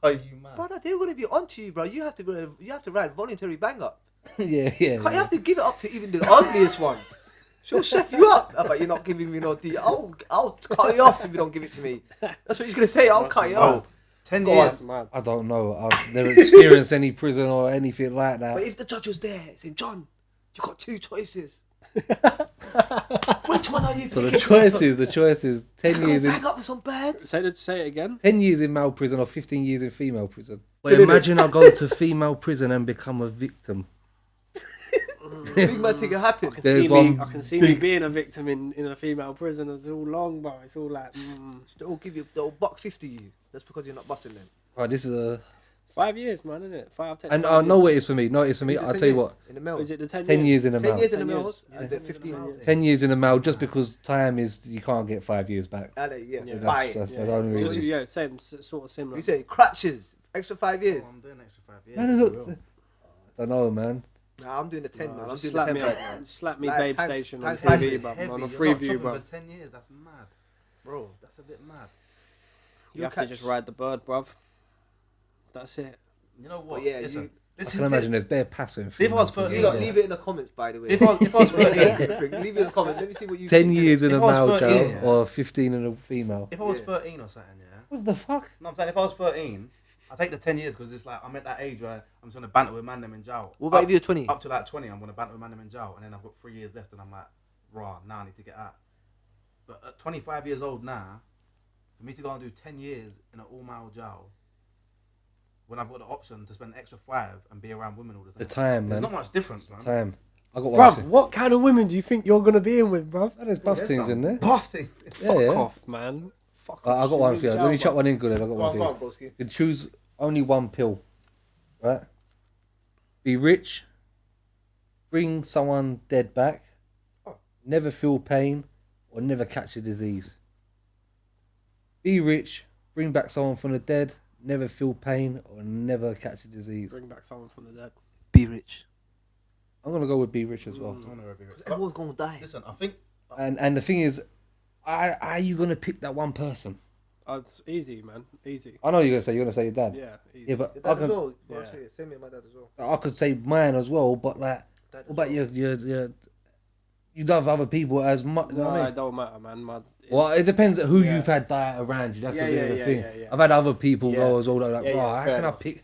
Are you mad? Brother, they're gonna be onto you, bro. You have to write voluntary bang up. yeah. You have to give it up to even the ugliest one. She'll chef you up. But you're not giving me no D. I'll cut you off if you don't give it to me. That's what he's gonna say. I'll cut you Bro, off. 10 Go years. Mad. I don't know. I've never experienced any prison or anything like that. But if the judge was there saying, John, you got 2 choices. Which one are you So picking? the choice is 10 Go years in bang up with some birds. Say it again. 10 years in male prison or 15 years in female prison. But imagine I go to female prison and become a victim. Big man thing happen. There's I can see me being a victim in a female prison. It's all long, bro. It's all like They'll buck 50 you. That's because you're not busting them. Right, this is a 5 years, man, isn't it? 5, 10. and 5 I years. know what it is for me. No, it is for me. Is it I'll 10 tell you years what. In the male. Is it the 10 10 years in a 10 male. years in the 10 male. years. Is it 15 years? 10 years in a male just because time is you can't get 5 years back. Yeah. Yeah. That's the only Just, reason. yeah, same, sort of similar. We say crutches. Extra 5 years. Oh, I'm doing extra 5 years. Man, look, for real. I don't know, man. Nah, I'm doing the 10, man. I'm Just doing slap the me 10 up, right now. slap me Like, babe times- station on times TV, is bro. Heavy. On a You're free not view, chopping bro. for 10 years. That's mad. Bro. That's a bit mad. You have to just ride the bird, bruv. That's it. You know what? But yeah, Listen. you- I This can is imagine it. there's bare passive. See, if I was female for- You prisoners lot as leave well. it in the comments, by the way. If I was 13, Leave it in the comments. Let me see what you 10 think. years in a If I was male 13, jail yeah. or 15 in a female. if I was Yeah. 13 or something, yeah. What the fuck? No, I'm saying if I was 13, I take the 10 years because it's like I'm at that age where I'm just gonna banter with man them in jail. What about up, if you're 20? Up to like 20, I'm gonna banter with man them in jail, and then I've got 3 years left, and I'm like, raw, now I need to get out. But at 25 years old now, For me to go and do 10 years in an all-male jail, when I've got the option to spend an extra 5 and be around women all the time. The time, There's man. not much difference, man. Time. I got one. Bruv, what kind of women do you think you're gonna be in with, bruv? Oh, there's buff There's things some in there. Buff things. Fuck off, man. Fuck off. I got one for you. She's in Let me jail, chuck one in good. I got one for Go you. on, broski. You can choose only one pill, right? Be rich, bring someone dead back, never feel pain, or never catch a disease. Be rich, bring back someone from the dead, never feel pain, or never catch a disease. Bring back someone from the dead. Be rich. I'm gonna go with be rich as well. I wanna be rich. Everyone's gonna die. Listen, I think And the thing is, are you gonna pick that one person? It's easy, man. Easy. I know you're gonna say your dad. Yeah, easy. Yeah, but Your I dad as could, well. Yeah. Actually, same with my dad as well. I could say mine as well. But like, Dad as what about well. your you love other people as much? You know No, what I it mean? don't matter, man. Well, it depends on who Yeah. you've had die around you. That's Yeah, a bit of yeah, the yeah, thing. yeah, yeah. I've had other people Yeah. go as well. Like, Yeah, bro, yeah, how fair can I enough. pick?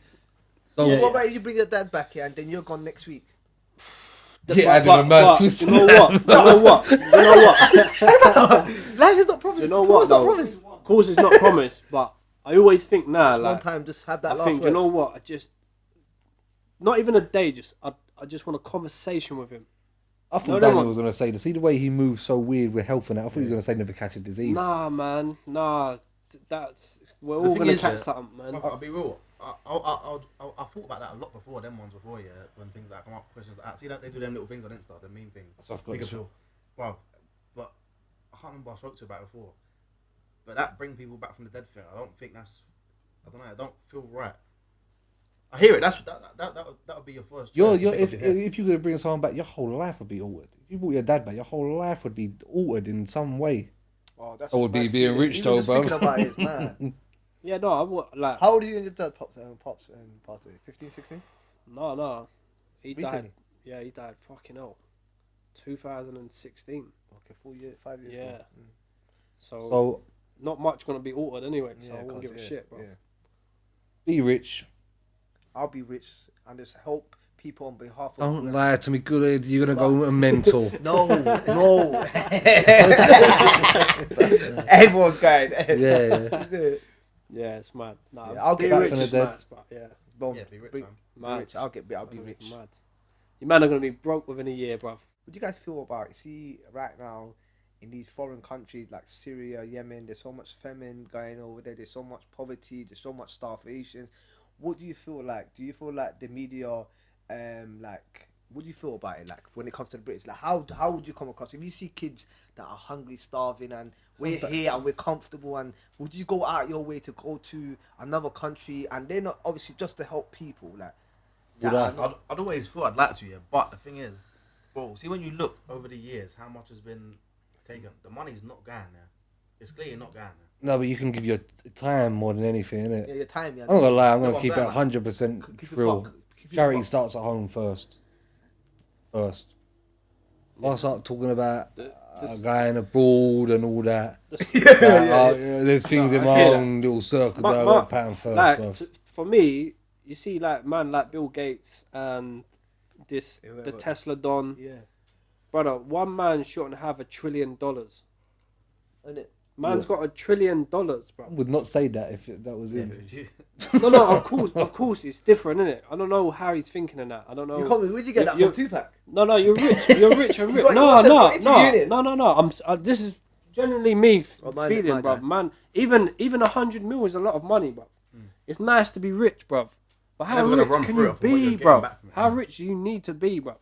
So Yeah, What about you bring your dad back here and then you're gone next week? yeah, I did a mad twist. You know what? You know what? You know what? Life is not promised. You know what? Not Though? promised. Of course, it's not promised, but I always think now, Just one like, time, just have that I last think, word. you know what? I just, not even a day. I just want a conversation with him. I thought No, Daniel no, was gonna say to see the way he moves so weird with health and that. I thought he was gonna say never catch a disease. Nah, man. Nah, we're The all thing gonna is, catch yeah, something, man. I'll be real. I thought about that a lot before, them ones before, yeah. When things like come up, questions like that. See that they do them little things on Insta, the mean things. That's what I've got Bigger to- feel. Bro, but I can't remember I spoke to you about it before. But that bring people back from the dead thing. I don't think that's. I don't know. I don't feel right. I hear it. That would be your first. You're, choice to you're, pick if up your head. if you could bring someone back, your whole life would be altered. If you brought your dad back, your whole life would be altered in some way. Oh, that's I would be mad being feeling. rich Even though, just bro. thinking about it is mad. Yeah, no, I would like. How old are you and your dad passed away? 15, 16? No. He died. Recently? Yeah, he died. Fucking hell. 2016. Okay, 4 years, 5 years. Yeah. ago. So not much gonna be altered anyway. So I 'cause, won't give a shit, bro. Yeah. be rich. I'll be rich and just help people on behalf of. Don't whoever. lie to me, good. You're gonna go mental. No. Everyone's going. Yeah. Yeah, it's mad. Nah, Yeah, I'll be get back rich from the is dead. mad, but yeah, Boom. Yeah, be rich, Bring- man. mad. rich. I'll be rich. Mad. You man are gonna be broke within a year, bruv. What do you guys feel about? See, right now, in these foreign countries like Syria, Yemen, there's so much famine going over there. There's so much poverty. There's so much starvation. What do you feel like? Do you feel like the media, like, what do you feel about it? Like when it comes to the British, like how would you come across if you see kids that are hungry, starving, and we're here and we're comfortable, and would you go out your way to go to another country and they're not obviously just to help people, like? Would that I? are not- I'd always thought I'd like to, yeah. But the thing is, bro, see when you look over the years, how much has been taken. The money's not going there. It's clearly not going there. No, but you can give your time more than anything, innit? Yeah, your time. Yeah. I'm not gonna lie. I'm No, gonna I'm keep it saying, 100% Keep it true. buck. Keep it Charity buck. starts at home first. If I start talking about a guy in abroad and all that, there's things in I my hear own little circle But- that I but, got to pound first. Like bruv. for me, you see, like man, like Bill Gates and the whoever. Tesla Don, Yeah. brother. One man shouldn't have $1 trillion. Isn't it? Man's got $1 trillion, bro. I would not say that if that was him. No, of course, it's different, isn't it? I don't know how he's thinking in that. I don't know. You call me. Where'd you get that You- from? Tupac. No, you're rich. You're rich and rich. got- you No, got no, yourself for interviewing no, it. no. This is genuinely me Oh, my feeling, bro. guy. Man, even 100 mil is a lot of money, bro. It's nice to be rich, bro. But how Never gonna rich run can through you it from what you're be, getting bro? back from it. How rich do you need to be, bro?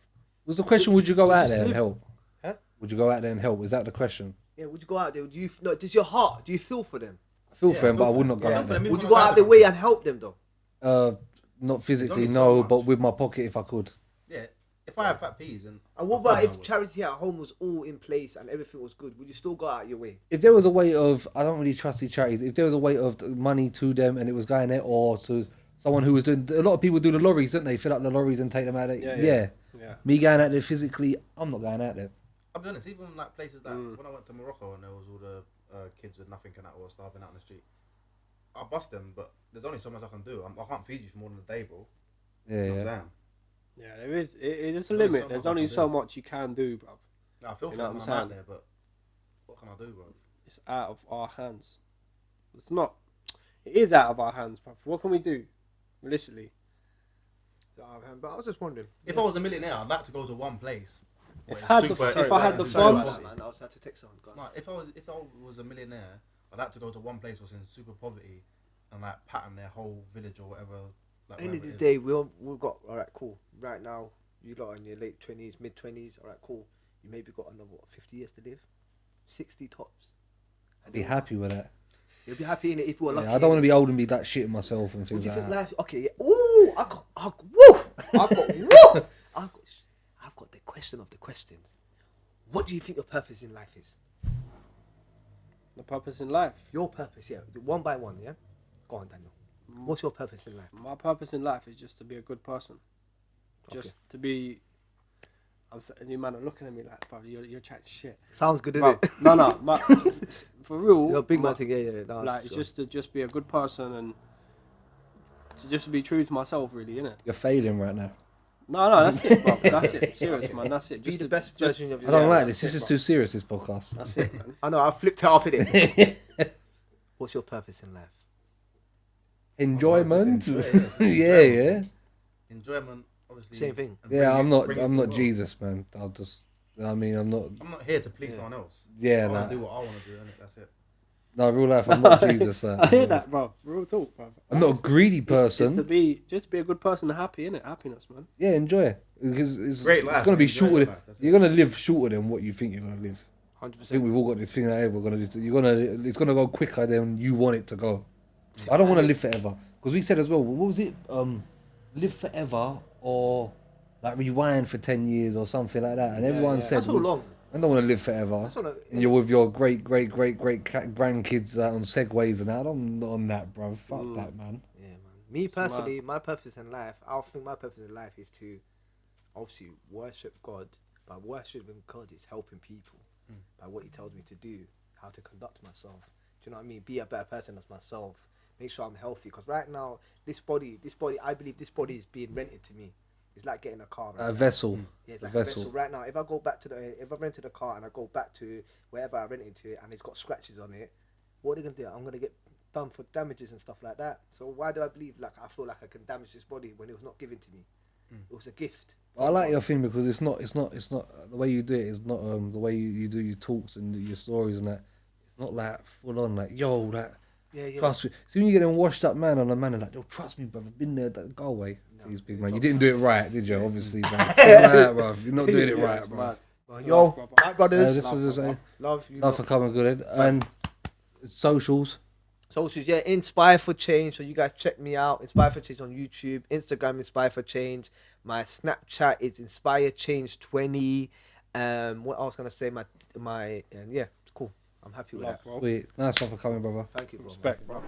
Was the question, would you go out just there and live. help? Huh? Would you go out there and help? Was that the question? Yeah. Would you go out there? Would you? No. Does your heart? Do you feel for them? I feel Yeah, for him, I but I feel would for not go him. Yeah, out I feel there. for him. Would you go out their way and help them though? Not physically, only so no, much. but with my pocket if I could. Yeah, if I have fat peas and And what about if charity at home was all in place and everything was good? Would you still go out your way? If there was a way of, I don't really trust these charities. If there was a way of money to them and it was going there, or to someone who was doing, a lot of people do the lorries, don't they? Fill up the lorries and take them out there. Yeah. Me going out there physically, I'm not going out there. I'll be honest, even like places like when I went to Morocco and there was all the kids with nothing and that were starving out in the street, I bust them, but there's only so much I can do. I can't feed you for more than a day, bro. Yeah, You know what yeah. I'm saying? Yeah, there is. It is a There's only limit. so There's much I only can so do. much you can do, bro. Yeah, I feel You for know them what when I'm I'm out saying? there, but what can I do, bro? It's out of our hands. It's not. It is out of our hands, bruv. What can we do? Realistically. But I was just wondering. If I was a millionaire, I'd like to go to one place. If where I it's had the- super- if I had the it's funds- super- Man, I was had to take someone. No, if I was a millionaire, I'd like to go to one place what's in super poverty and like pattern their whole village or whatever. Like, End of wherever the it is. day, we've got alright, cool. Right now, you lot are in your late 20s, mid 20s. Alright, cool. You maybe got another 50 years to live, 60 tops. I'd be happy with that. You'll be happy in it if you were lucky. Yeah, I don't want to be old and be that shit myself and What things do you like think that. life? Okay, yeah. Ooh, woo! I've got the question of the questions. What do you think your purpose in life is? The purpose in life. Your purpose, yeah. One by one, yeah. Go on, Daniel. What's your purpose in life? My purpose in life is just to be a good person. Just to be. You man are looking at me like, bro, you're chatting shit. Sounds good, Bruv, isn't it? no, for real. You're a big my- man thing, yeah. No, Like it's just to just be a good person and to just be true to myself, really, innit? You're failing right now. No, that's it, bro. That's it. Serious, man. That's it. be Just the to- best just- version of I yourself. don't like that's this. This it, is bro. too serious, this podcast. That's it, man. I know, I flipped it up in it. What's your purpose in life? Enjoyment. Just enjoy it, Yeah, yeah. Enjoyment, obviously. Same thing. and Yeah, bring I'm it- not bring it to the world. Jesus, man. I'm not. I'm not here to please someone else. Yeah, I want nah. to do what I want to do, and that's it. No, real life, I'm not Jesus. I hear that, bro. Real talk, bro. I'm not a greedy Just to person. be a good person and happy, innit? Happiness, man. Yeah, enjoy it. Because it's Great life, it's gonna be enjoy shorter. your Than, life, that's it. you're gonna live shorter than what you think you're gonna live. 100%. I think we've all got this thing that we're gonna do. It's gonna go quicker than you want it to go. I don't want to live forever because we said as well. What was it? Live forever or like rewind for 10 years or something like that. And everyone said, That's all long. I don't want to live forever. That's all long. And you're with your great grandkids on segways and that. I'm not on that, bro. Fuck that, man. Yeah, man. Me personally, my purpose in life, I think my purpose in life is to obviously worship God. By worshiping God, it's helping people by what He tells me to do, how to conduct myself. Do you know what I mean? Be a better person as myself. Make sure I'm healthy. Because right now, this body, I believe this body is being rented to me. It's like getting a car. Right A now. vessel. Yeah, it's A like vessel. a vessel. Right now, if I rented a car and I go back to wherever I rented to it and it's got scratches on it, what are they gonna do? I'm gonna get done for damages and stuff like that. So why do I believe I feel like I can damage this body when it was not given to me? It was a gift. I like your thing because it's not the way you do it is not the way you do your talks and your stories and that. It's not like full on like yo that. Yeah. Trust me. See when you get them washed up man on a man and like, yo, trust me, brother. I've been there. Go away. Please, big man. You didn't do it right, did you? Obviously, man. Nah, bro. You're not doing it right, bro. Well, yo, my brothers, This was love you. love for coming good. And socials. Socials, yeah, Inspire for Change. So you guys check me out. Inspire for Change on YouTube, Instagram, Inspire for Change. My Snapchat is Inspire Change 20. What else can I say? Yeah, cool. I'm happy with that. Bro. Sweet. Nice one for coming, brother. Thank you, bro. Respect, bro.